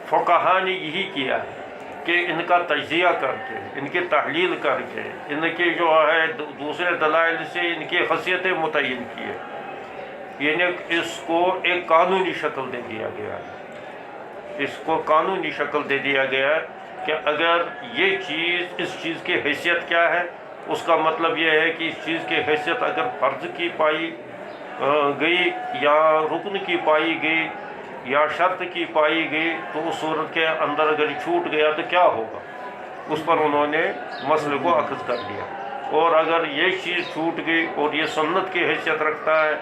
فقہا نے یہی کیا کہ ان کا تجزیہ کر کے، ان کی تحلیل کر کے، ان کی جو ہے دوسرے دلائل سے ان کی خاصیتیں متعین کی ہے، یعنی اس کو ایک قانونی شکل دے دیا گیا ہے، اس کو قانونی شکل دے دیا گیا ہے کہ اگر یہ چیز، اس چیز کی حیثیت کیا ہے، اس کا مطلب یہ ہے کہ اس چیز کی حیثیت اگر فرض کی پائی گئی یا رکن کی پائی گئی یا شرط کی پائی گئی، تو اس صورت کے اندر اگر چھوٹ گیا تو کیا ہوگا، اس پر انہوں نے مسئلے کو اخذ کر لیا۔ اور اگر یہ چیز چھوٹ گئی اور یہ سنت کی حیثیت رکھتا ہے،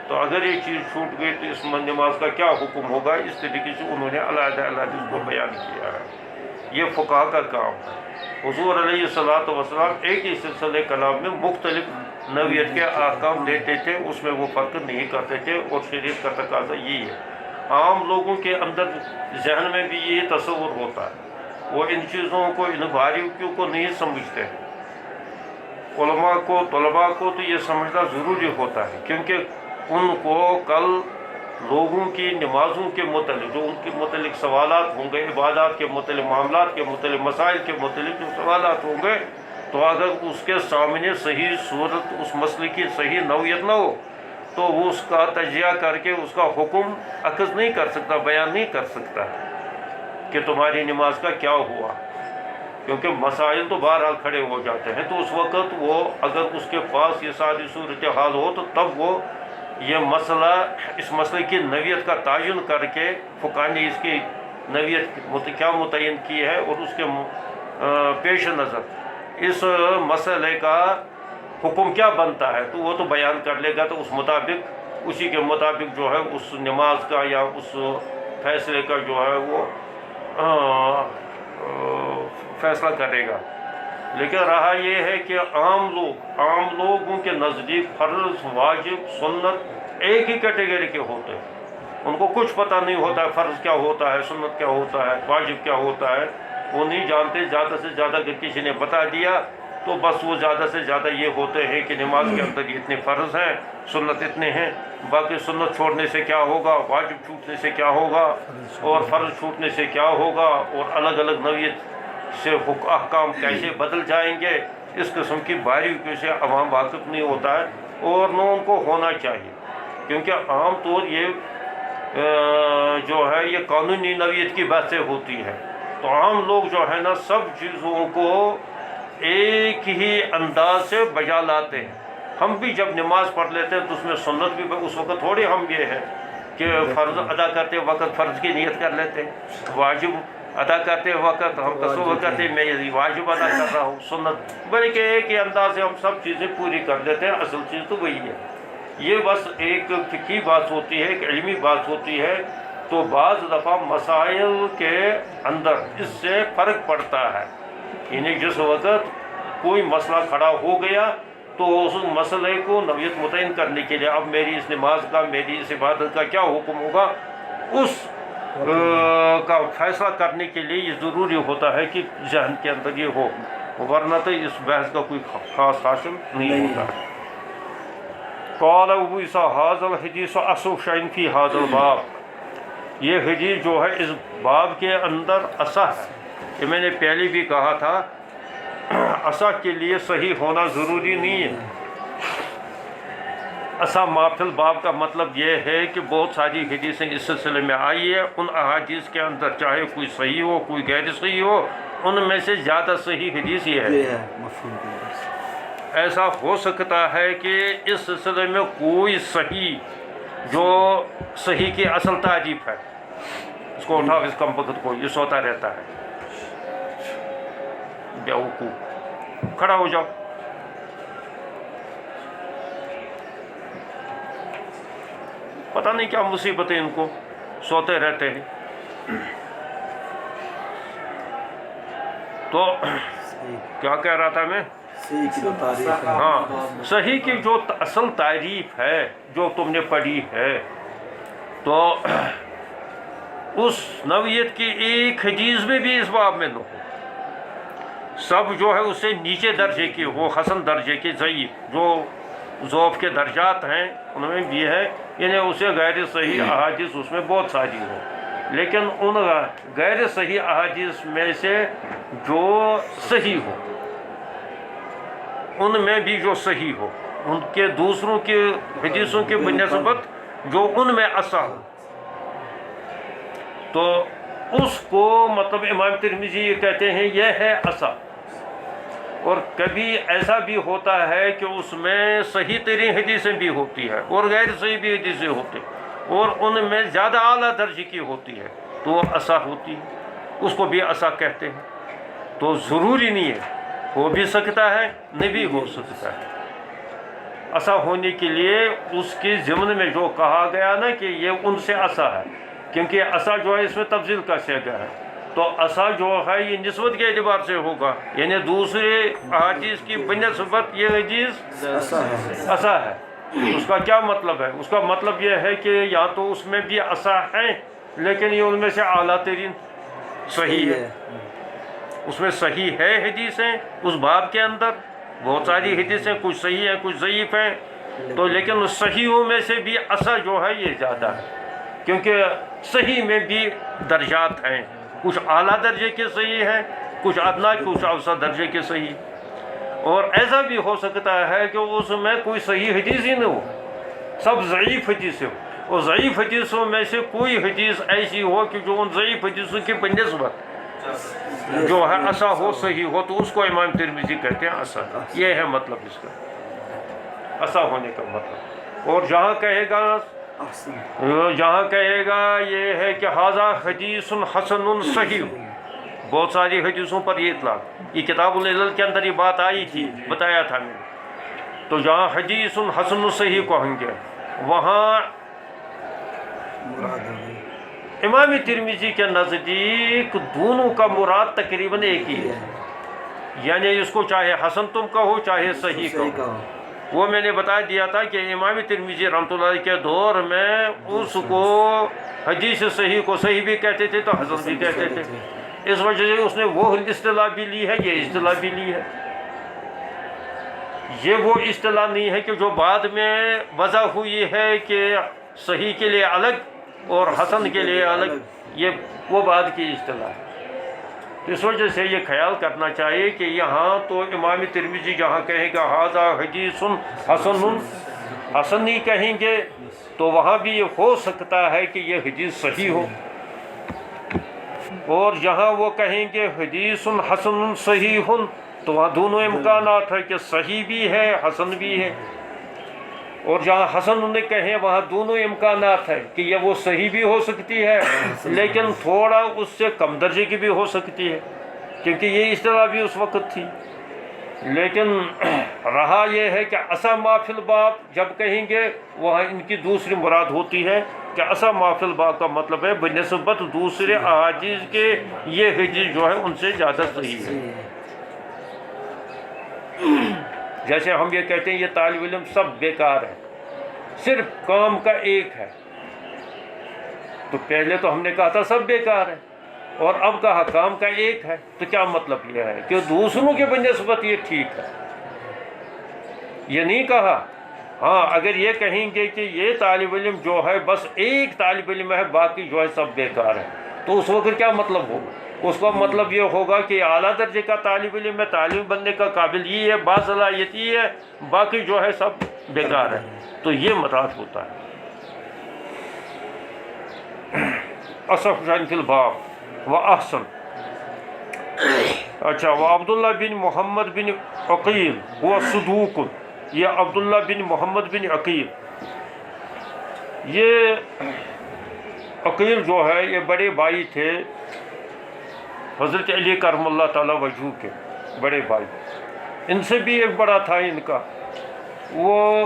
تو اگر یہ چیز چھوٹ گئی تو اس میں نماز کا کیا حکم ہوگا، اس طریقے سے انہوں نے علیحدہ علیحدہ اس کو بیان کیا ہے۔ یہ فقہا کا کام ہے۔ حضور علیہ الصلوۃ والسلام ایک ہی سلسلہ کلام میں مختلف نوعیت کے احکام دیتے تھے، اس میں وہ فرق نہیں کرتے تھے، اور شریعت کا تقاضا یہی ہے۔ عام لوگوں کے اندر ذہن میں بھی یہی تصور ہوتا ہے، وہ ان چیزوں کو، ان باریکیوں کو نہیں سمجھتے۔ علماء کو، طلباء کو تو یہ سمجھنا ضروری ہوتا ہے، کیونکہ ان کو کل لوگوں کی نمازوں کے متعلق، جو ان کے متعلق سوالات ہوں گے، عبادات کے متعلق، معاملات کے متعلق، مسائل کے متعلق جو سوالات ہوں گے، تو اگر اس کے سامنے صحیح صورت اس مسئلے کی صحیح نوعیت نہ ہو تو وہ اس کا تجزیہ کر کے اس کا حکم اخذ نہیں کر سکتا، بیان نہیں کر سکتا کہ تمہاری نماز کا کیا ہوا، کیونکہ مسائل تو بہرحال کھڑے ہو جاتے ہیں۔ تو اس وقت وہ اگر اس کے پاس یہ ساری صورتحال ہو تو تب وہ یہ مسئلہ، اس مسئلے کی نوعیت کا تعین کر کے فقہ نے اس کی نوعیت کیا متعین کی ہے اور اس کے پیش نظر اس مسئلے کا حکم کیا بنتا ہے تو وہ تو بیان کر لے گا، تو اس مطابق اسی کے مطابق جو ہے اس نماز کا یا اس فیصلے کا جو ہے وہ فیصلہ کرے گا۔ لیکن رہا یہ ہے کہ عام لوگوں کے نزدیک فرض، واجب، سنت ایک ہی کیٹیگری کے ہوتے ہیں، ان کو کچھ پتہ نہیں ہوتا ہے فرض کیا ہوتا ہے، سنت کیا ہوتا ہے، واجب کیا ہوتا ہے، وہ نہیں جانتے۔ زیادہ سے زیادہ اگر کسی نے بتا دیا تو بس وہ زیادہ سے زیادہ یہ ہوتے ہیں کہ نماز کے اندر اتنے فرض ہیں، سنت اتنے ہیں، باقی سنت چھوڑنے سے کیا ہوگا، واجب چھوٹنے سے کیا ہوگا اور فرض چھوٹنے سے کیا ہوگا، اور الگ الگ نوعیت سے احکام کیسے بدل جائیں گے، اس قسم کی باریکیوں سے عوام واقف نہیں ہوتا ہے، اور نہ ان کو ہونا چاہیے، کیونکہ عام طور یہ جو ہے یہ قانونی نوعیت کی بحثیں ہوتی ہے، تو عام لوگ جو ہے نا سب چیزوں کو ایک ہی انداز سے بجا لاتے ہیں۔ ہم بھی جب نماز پڑھ لیتے ہیں تو اس میں سنت بھی اس وقت تھوڑی ہم یہ ہے کہ فرض ادا کرتے وقت فرض کی نیت کر لیتے ہیں، واجب ادا کرتے وقت ہم تصور کرتے ہیں میں یہ واجب ادا کر رہا ہوں، سنت، بلکہ ایک ہی انداز سے ہم سب چیزیں پوری کر لیتے ہیں۔ اصل چیز تو وہی ہے، یہ بس ایک فقہی بات ہوتی ہے، ایک علمی بات ہوتی ہے، تو بعض دفعہ مسائل کے اندر اس سے فرق پڑتا ہے، یعنی جس وقت کوئی مسئلہ کھڑا ہو گیا تو اس مسئلے کو نوعیت متعین کرنے کے لیے اب میری اس نماز کا، میری اس عبادت کا کیا حکم ہوگا، اس کا فیصلہ کرنے کے لیے یہ ضروری ہوتا ہے کہ ذہن کے اندر یہ ہو، ورنہ تو اس بحث کا کوئی خاص حاصل نہیں ہوتا۔ قال ابو عیسیٰ ھذا الحدیث اصح شیء فی ھذا الباب، یہ حدیث جو ہے اس باب کے اندر اصح ہے۔ یہ میں نے پہلے بھی کہا تھا، اصح کے لیے صحیح ہونا ضروری نہیں ہے۔ اصح ما فی الباب کا مطلب یہ ہے کہ بہت ساری حدیثیں اس سلسلے میں آئی ہے، ان احادیث کے اندر چاہے کوئی صحیح ہو کوئی غیر صحیح ہو، ان میں سے زیادہ صحیح حدیث یہ ہے۔ ایسا ہو سکتا ہے کہ اس سلسلے میں کوئی صحیح جو صحیح کی اصل تعریف ہے، اس کو اٹھاؤ، اس کم وقت کو یہ سوتا رہتا ہے، بیوقوف، کھڑا ہو جاؤ۔ پتہ نہیں کیا مصیبتیں ان کو، سوتے رہتے ہیں۔ تو کیا کہہ رہا تھا میں؟ ہاں، صحیح کی جو اصل تعریف ہے جو تم نے پڑھی ہے، تو اس نوعیت کی ایک حدیث میں بھی اس باب میں نہ ہو، سب جو ہے اس سے نیچے درجے کی ہو، حسن درجے کی، ضعیف جو ضعف کے درجات ہیں ان میں بھی ہے، یعنی اسے غیر صحیح احادیث اس میں بہت ساری ہو، لیکن ان غیر صحیح احادیث میں سے جو صحیح ہو، ان میں بھی جو صحیح ہو، ان کے دوسروں کی حدیثوں کی بنسبت جو ان میں اصح ہو، تو اس کو مطلب امام ترمذی یہ کہتے ہیں یہ ہے اصح۔ اور کبھی ایسا بھی ہوتا ہے کہ اس میں صحیح ترین حدیثیں بھی ہوتی ہے اور غیر صحیح بھی حدیثیں ہوتی ہیں، اور ان میں زیادہ اعلیٰ درجے کی ہوتی ہے تو وہ اصح ہوتی ہے، اس کو بھی اصح کہتے ہیں۔ تو ضروری نہیں ہے، ہو بھی سکتا ہے نہیں بھی ہو سکتا ہے۔ اصح ہونے کے لیے اس کے ضمن میں جو کہا گیا نا کہ یہ ان سے اصح ہے، کیونکہ اصح جو ہے اس میں تفضیل کا صیغہ ہے، تو اصح جو ہے یہ نسبت کے اعتبار سے ہوگا، یعنی دوسرے احادیث کی بنسبت یہ حدیث اصح ہے۔ اس کا کیا مطلب ہے؟ اس کا مطلب یہ ہے کہ یا تو اس میں بھی اصح ہیں لیکن یہ ان میں سے اعلیٰ ترین صحیح ہے، اس میں صحیح ہے حدیثیں، اس باب کے اندر بہت ساری حدیثیں، کچھ صحیح ہیں کچھ ضعیف ہیں، تو لیکن اس صحیحوں میں سے بھی اصح جو ہے یہ زیادہ ہے، کیونکہ صحیح میں بھی درجات ہیں، کچھ اعلیٰ درجے کے صحیح ہیں، کچھ ادنا، کچھ اوسط درجے کے صحیح۔ اور ایسا بھی ہو سکتا ہے کہ اس میں کوئی صحیح حدیث ہی نہ ہو، سب ضعیف حدیث ہو، اور ضعیف حدیثوں میں سے کوئی حدیث ایسی ہو کہ جو ان ضعیف حدیثوں کی بنسبت جو ہے اصح ہو، صحیح ہو، تو اس کو امام ترمذی کہتے ہیں اصح. یہ ہے مطلب اس کا، اصح ہونے کا مطلب. اور جہاں کہے گا یہ ہے کہ ھذا حدیث حسن صحیح، بہت ساری حدیثوں پر یہ اطلاق، یہ کتاب العلل کے اندر یہ بات آئی تھی، بتایا تھا میں نے. تو جہاں حدیث حسن صحیح کہیں گے وہاں امام ترمذی کے نزدیک دونوں کا مراد تقریباً ایک ہی ہے، یعنی اس کو چاہے حسن تم کہو چاہے صحیح کہو. وہ میں نے بتا دیا تھا کہ امام ترمذی رحمۃ اللہ علیہ کے دور میں اس کو حدیث صحیح کو صحیح بھی کہتے تھے تو حسن بھی کہتے تھے. اس وجہ سے اس نے وہ اصطلاح بھی لی ہے، یہ اصطلاح بھی لی ہے. یہ وہ اصطلاح نہیں ہے کہ جو بعد میں وضع ہوئی ہے کہ صحیح کے لیے الگ اور حسن کے لیے الگ، یہ وہ بعد کی اصطلاح ہے. اس وجہ سے یہ خیال کرنا چاہیے کہ یہاں تو امام ترمذی جہاں کہیں گا ھذا حدیث حسن نہیں کہیں گے تو وہاں بھی یہ ہو سکتا ہے کہ یہ حدیث صحیح ہو. اور جہاں وہ کہیں گے حدیث حسن صحیح تو وہاں دونوں امکانات ہے کہ صحیح بھی ہے حسن بھی ہے. اور جہاں حسن انہیں کہیں وہاں دونوں امکانات ہے کہ یہ وہ صحیح بھی ہو سکتی ہے لیکن تھوڑا اس سے کم درجے کی بھی ہو سکتی ہے، کیونکہ یہ اصطلاح بھی اس وقت تھی. لیکن رہا یہ ہے کہ اصح ما فی الباب جب کہیں گے وہاں ان کی دوسری مراد ہوتی ہے کہ اصح ما فی الباب کا مطلب ہے بنسبت دوسرے احادیث کے یہ حدیث جو ہے ان سے زیادہ صحیح ہے. جیسے ہم یہ کہتے ہیں یہ طالب علم سب بیکار ہے، صرف کام کا ایک ہے. تو پہلے تو ہم نے کہا تھا سب بیکار ہے اور اب کہا کام کا ایک ہے، تو کیا مطلب یہ ہے کہ دوسروں کے بنسبت یہ ٹھیک ہے. یہ نہیں کہا. ہاں اگر یہ کہیں گے کہ یہ طالب علم جو ہے بس ایک طالب علم ہے باقی جو ہے سب بیکار ہے، تو اس وقت کیا مطلب ہوگا؟ اس کا مطلب یہ ہوگا کہ اعلیٰ درجے کا طالب علم ہے، تعلیم بننے کا قابل یہ ہے، باصلاحیت یہ ہے، باقی جو ہے سب بیکار ہے. تو یہ مراد ہوتا ہے. اصح فی الباب و احسن. اچھا، وہ عبداللہ بن محمد بن عقیل وہ صدوق. یہ عبداللہ بن محمد بن عقیل، یہ عقیل جو ہے یہ بڑے بھائی تھے حضرت علی کرم اللہ تعالیٰ وجہہ کے بڑے بھائی. ان سے بھی ایک بڑا تھا ان کا، وہ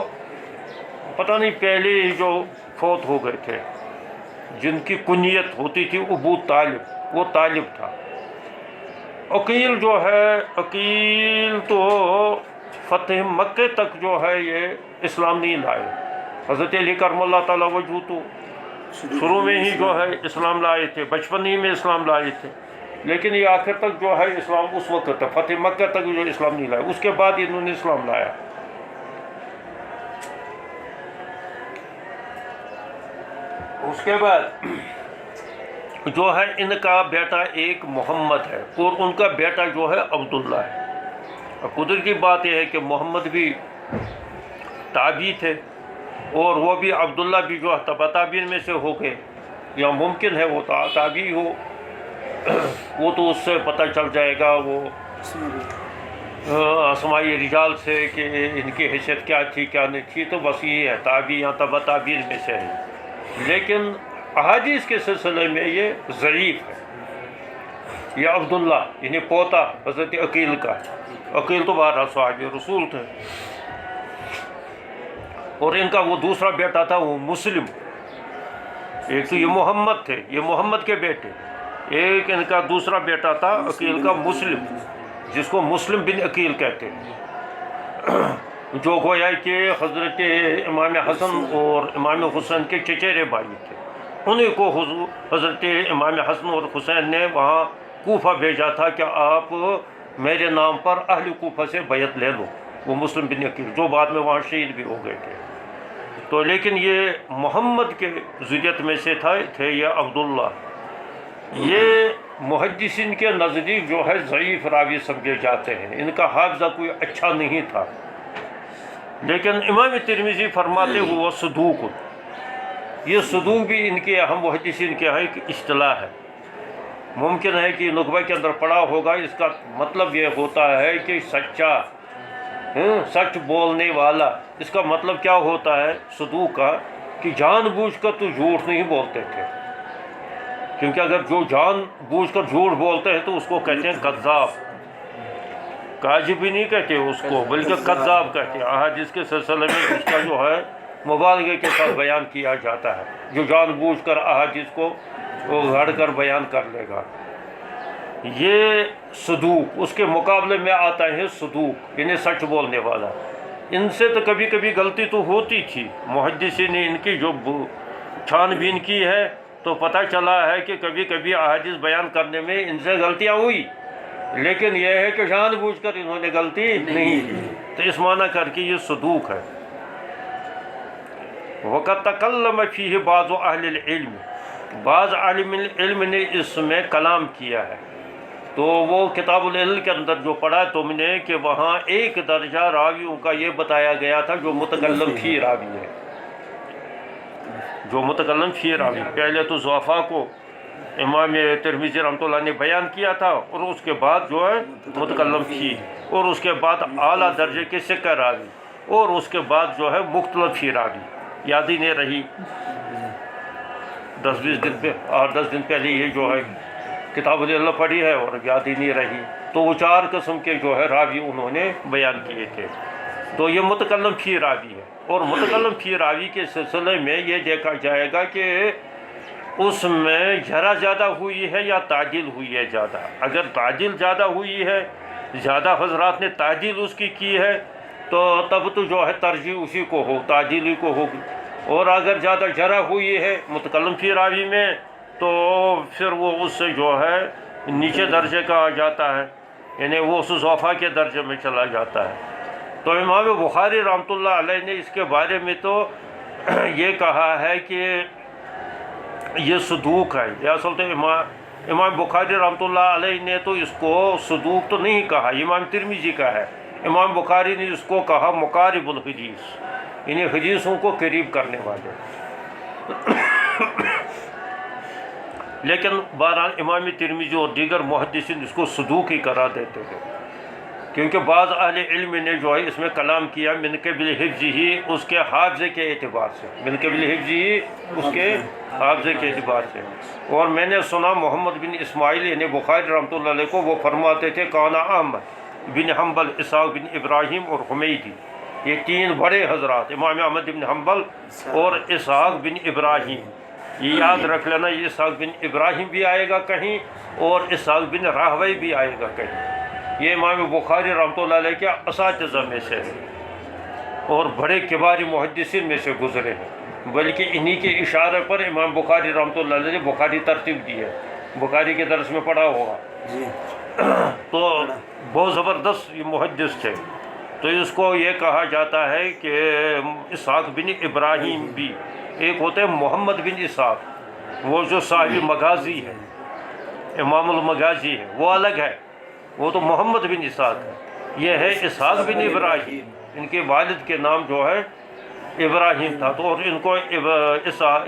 پتہ نہیں پہلے ہی جو فوت ہو گئے تھے، جن کی کنیت ہوتی تھی ابو طالب، وہ طالب تھا. عقیل جو ہے، عقیل تو فتح مکہ تک جو ہے یہ اسلام نہیں لائے. حضرت علی کرم اللہ تعالیٰ وجہہ تو شروع میں ہی جو ہے اسلام لائے تھے، بچپن ہی میں اسلام لائے تھے، لیکن یہ آخر تک جو ہے اسلام اس وقت تک فتح مکہ تک جو اسلام نہیں لایا، اس کے بعد انہوں نے اسلام لایا. اس کے بعد جو ہے ان کا بیٹا ایک محمد ہے اور ان کا بیٹا جو ہے عبداللہ ہے. قدر کی بات یہ ہے کہ محمد بھی تابعی تھے اور وہ بھی عبداللہ بھی جو ہے تبع تابعین میں سے ہو گئے، یا ممکن ہے وہ تابعی ہو، وہ تو اس سے پتہ چل جائے گا وہ اسمائی رجال سے کہ ان کی حیثیت کیا تھی کیا نہیں تھی. تو بس یہ ہے تابعی یا تبع تابعین میں سے ہے، لیکن احادیث کے سلسلے میں یہ ضعیف ہے. یہ عبداللہ یعنی پوتا حضرت عقیل کا، عقیل تو بہرحال صحابی رسول تھے. اور ان کا وہ دوسرا بیٹا تھا وہ مسلم. ایک تو یہ محمد تھے، یہ محمد کے بیٹے، ایک ان کا دوسرا بیٹا تھا عقیل کا مسلم، جس کو مسلم بن عقیل کہتے ہیں، جو گویا کہ حضرت امام حسن اور امام حسین کے چچیرے بھائی تھے. انہیں کو حضرت امام حسن اور حسین نے وہاں کوفہ بھیجا تھا کہ آپ میرے نام پر اہل کوفہ سے بیعت لے لو. وہ مسلم بن عقیل جو بعد میں وہاں شہید بھی ہو گئے تھے. تو لیکن یہ محمد کے ذریت میں سے تھے یہ عبداللہ. یہ محدثین کے نزدیک جو ہے ضعیف راوی سمجھے جاتے ہیں، ان کا حافظہ کوئی اچھا نہیں تھا، لیکن امام ترمذی فرماتے ہوئے وہ صدوق، یہ صدوق بھی ان کے ہم محدثین کے ہیں کہ اصطلاح ہے۔ ممکن ہے کہ نخبہ کے اندر پڑھا ہوگا، اس کا مطلب یہ ہوتا ہے کہ سچا، سچ بولنے والا، اس کا مطلب کیا ہوتا ہے صدوق کا، کہ جان بوجھ کر تو جھوٹ نہیں بولتے تھے، کیونکہ اگر جو جان بوجھ کر جھوٹ بولتے ہیں تو اس کو کہتے ہیں کذاب، کاذب بھی نہیں کہتے اس کو بلکہ کذاب کہتے ہیں۔ احادیث کے سلسلے میں اس کا جو ہے مبالغے کے ساتھ بیان کیا جاتا ہے، جو جان بوجھ کر احادیث کو وہ گھڑ کر بیان کر لے گا، یہ صدوق۔ اس کے مقابلے میں آتا ہے صدوق، یعنی سچ بولنے والا۔ ان سے تو کبھی کبھی غلطی تو ہوتی تھی، محدثین نے ان کی جو چھان بین کی ہے تو پتہ چلا ہے کہ کبھی کبھی احادیث بیان کرنے میں ان سے غلطیاں ہوئی، لیکن یہ ہے کہ جان بوجھ کر انہوں نے غلطی نہیں کی، تو اس معنی کر کے یہ صدوق ہے۔ وَقَدْ تَكَلَّمَ فِيهِ بَعْضُ أَهْلِ الْعِلْمِ، بعض عالم علم نے اس میں کلام کیا ہے۔ تو وہ کتاب العلم کے اندر جو پڑھا تم نے کہ وہاں ایک درجہ راویوں کا یہ بتایا گیا تھا جو متکلم فی راوی ہے، جو متکلم فی راوی۔ پہلے تو ضعفاء کو امام ترمذی رحمۃ اللہ نے بیان کیا تھا، اور اس کے بعد جو ہے متکلم فی، اور اس کے بعد اعلیٰ درجے کے ثقہ راوی، اور اس کے بعد جو ہے مختلف فی راوی۔ یاد ہی نہیں رہی 10 دن پہلے یہ جو ہے کتاب اللہ پڑھی ہے اور یاد ہی نہیں رہی، تو وہ 4 قسم کے جو ہے راوی انہوں نے بیان کیے تھے۔ تو یہ متکلم فی راوی ہے، اور متکلم فی راوی کے سلسلے میں یہ دیکھا جائے گا کہ اس میں جرح زیادہ ہوئی ہے یا تعدیل ہوئی ہے زیادہ۔ اگر تعدیل زیادہ ہوئی ہے، زیادہ حضرات نے تعدیل اس کی ہے، تو تب تو جو ہے ترجیح اسی کو ہو، تعدیلی کو ہوگی۔ اور اگر زیادہ جرح ہوئی ہے متکلم فی راوی میں، تو پھر وہ اس سے جو ہے نیچے درجے کا آ جاتا ہے، یعنی وہ اس ضعفاء کے درجے میں چلا جاتا ہے۔ تو امام بخاری رحمۃ اللہ علیہ نے اس کے بارے میں تو یہ کہا ہے کہ یہ صدوق ہے۔ یہ اصل تو امام بخاری رحمۃ اللہ علیہ نے تو اس کو صدوق تو نہیں کہا، امام ترمذی کا ہے۔ امام بخاری نے اس کو کہا مقارب الحدیث، یعنی حدیثوں کو قریب کرنے والے۔ لیکن بہرحال امام ترمذی اور دیگر محدثین اس کو صدوق ہی قرار دیتے ہیں، کیونکہ بعض اہل علم نے جو ہے اس میں کلام کیا من قبل حفظہ، اس کے حافظے کے اعتبار سے، من قبل حفظہ اس کے حافظے کے اعتبار سے۔ اور میں نے سنا محمد بن اسماعیل یعنی بخاری رحمۃ اللہ علیہ کو وہ فرماتے تھے کانا احمد بن حنبل، اسحاق بن ابراہیم اور حمیدی، یہ 3 بڑے حضرات، امام احمد بن حنبل اور اسحاق بن ابراہیم۔ یہ یاد رکھ لینا، یہ اسحاق بن ابراہیم بھی آئے گا کہیں، اور اسحاق بن راہوی بھی آئے گا کہیں۔ یہ امام بخاری رحمۃ اللہ علیہ کے اساتذہ میں سے ہیں اور بڑے کبار محدثین میں سے گزرے ہیں، بلکہ انہی کے اشارے پر امام بخاری رحمۃ اللہ علیہ نے بخاری ترتیب دی ہے، بخاری کے درس میں پڑھا ہوگا۔ تو بہت زبردست یہ محدث تھے۔ تو اس کو یہ کہا جاتا ہے کہ اسحاق بن ابراہیم بھی، ایک ہوتے ہیں محمد بن اسحاق، وہ جو صاحب مغازی ہے، امام المغازی ہے، وہ الگ ہے، وہ تو محمد بن اسحاق ہے۔ یہ ہے اسحاق بن ابراہیم، ان کے والد کے نام جو ہے ابراہیم تھا، تو اور ان کو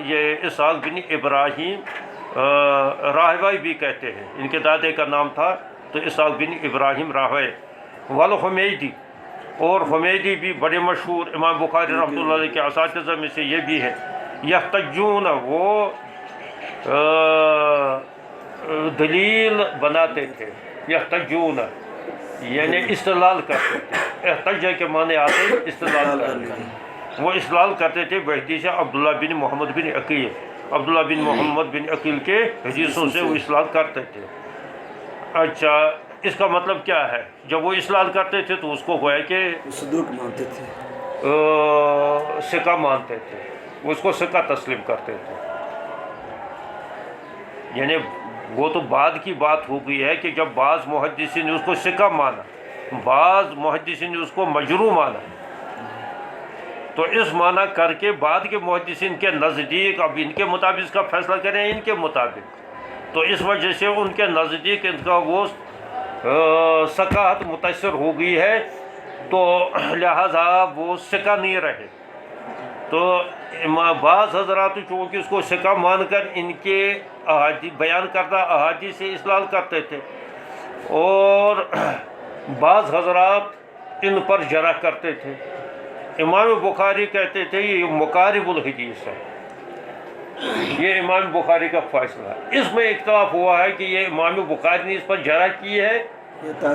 یہ اسحاق بن ابراہیم راہوی بھی کہتے ہیں، ان کے دادے کا نام تھا تو اسحاق بن ابراہیم راہوی۔ والحمیدی، اور حمیدی بھی بڑے مشہور امام بخاری رحمۃ اللہ علیہ کے اساتذہ میں سے یہ بھی ہے۔ یحتجون، وہ دلیل بناتے تھے، یحتجون یعنی استدلال کرتے تھے، احتجہ کے معنی آتے ہیں استدلال کرتے، وہ استدلال کرتے تھے بحدیث عبداللہ بن محمد بن عقیل، عبداللہ بن محمد بن عقیل کے حدیثوں سے وہ استدلال کرتے تھے۔ اچھا، اس کا مطلب کیا ہے؟ جب وہ استدلال کرتے تھے تو اس کو گویا کہ
صدوق مانتے تھے،
ثقہ مانتے تھے، وہ اس کو ثقہ تسلیم کرتے تھے۔ یعنی وہ تو بعد کی بات ہو گئی ہے کہ جب بعض محدثین نے اس کو ثقہ مانا، بعض محدثین نے اس کو مجروح مانا، تو اس معنی کر کے بعد کے محدثین کے نزدیک اب ان کے مطابق اس کا فیصلہ کریں، ان کے مطابق تو اس وجہ سے ان کے نزدیک ان کا وہ ثقافت متاثر ہو گئی ہے، تو لہذا وہ سکہ نہیں رہے۔ تو بعض حضرات چونکہ اس کو سکہ مان کر ان کے بیان کردہ احادیث سے استدلال کرتے تھے، اور بعض حضرات ان پر جرح کرتے تھے۔ امام بخاری کہتے تھے یہ مقارب الحدیث ہے، یہ امام بخاری کا فیصلہ ہے۔ اس میں اختلاف ہوا ہے کہ یہ امام بخاری نے اس پر جرح کی ہے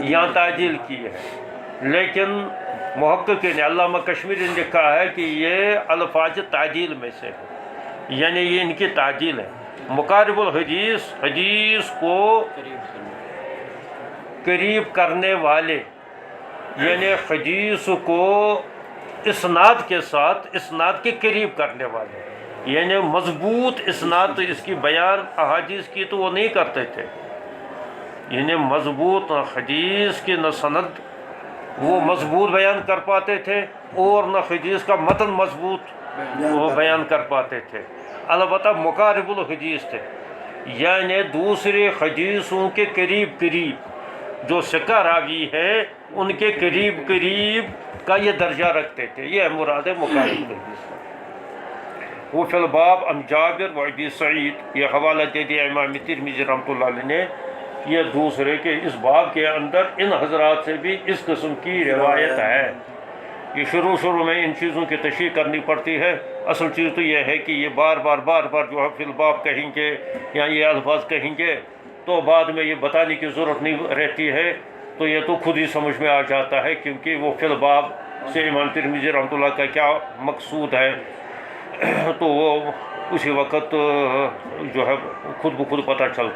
یا تعدیل کی ہے، لیکن محققین علامہ کشمیری نے کہا ہے کہ یہ الفاظ تعدیل میں سے ہے، یعنی یہ ان کی تعدیل ہے۔ مقارب الحدیث حدیث کو قریب کرنے والے، یعنی حدیث کو اسناد کے ساتھ اسناد کے قریب کرنے والے، یعنی مضبوط اسناد اس کی بیان احادیث کی تو وہ نہیں کرتے تھے، یعنی مضبوط حدیث کی نہ سند وہ مضبوط بیان کر پاتے تھے، اور نہ حدیث کا متن مضبوط وہ بیان کر پاتے تھے، البتہ مقارب الحدیث تھے، یعنی دوسرے حدیثوں کے قریب قریب جو ثقہ راوی ہیں ان کے قریب قریب کا یہ درجہ رکھتے تھے، یہ مراد مقارب الحدیث۔ وہ فی الباب عن جابر و ابی سعید، یہ حوالہ دے دیا امام ترمذی رحمۃ اللہ علیہ نے، یہ دوسرے کے اس باب کے اندر ان حضرات سے بھی اس قسم کی روایت ہے۔ یہ شروع میں ان چیزوں کی تشریح کرنی پڑتی ہے، اصل چیز تو یہ ہے کہ یہ بار بار جو ہے فی الباب کہیں گے یا یہ الفاظ کہیں گے تو بعد میں یہ بتانے کی ضرورت نہیں رہتی ہے، تو یہ تو خود ہی سمجھ میں آ جاتا ہے، کیونکہ وہ فی الباب سے امام ترمذی رحمۃ اللہ کا کیا مقصود ہے تو وہ اسی وقت جو ہے خود بخود پتہ چلتا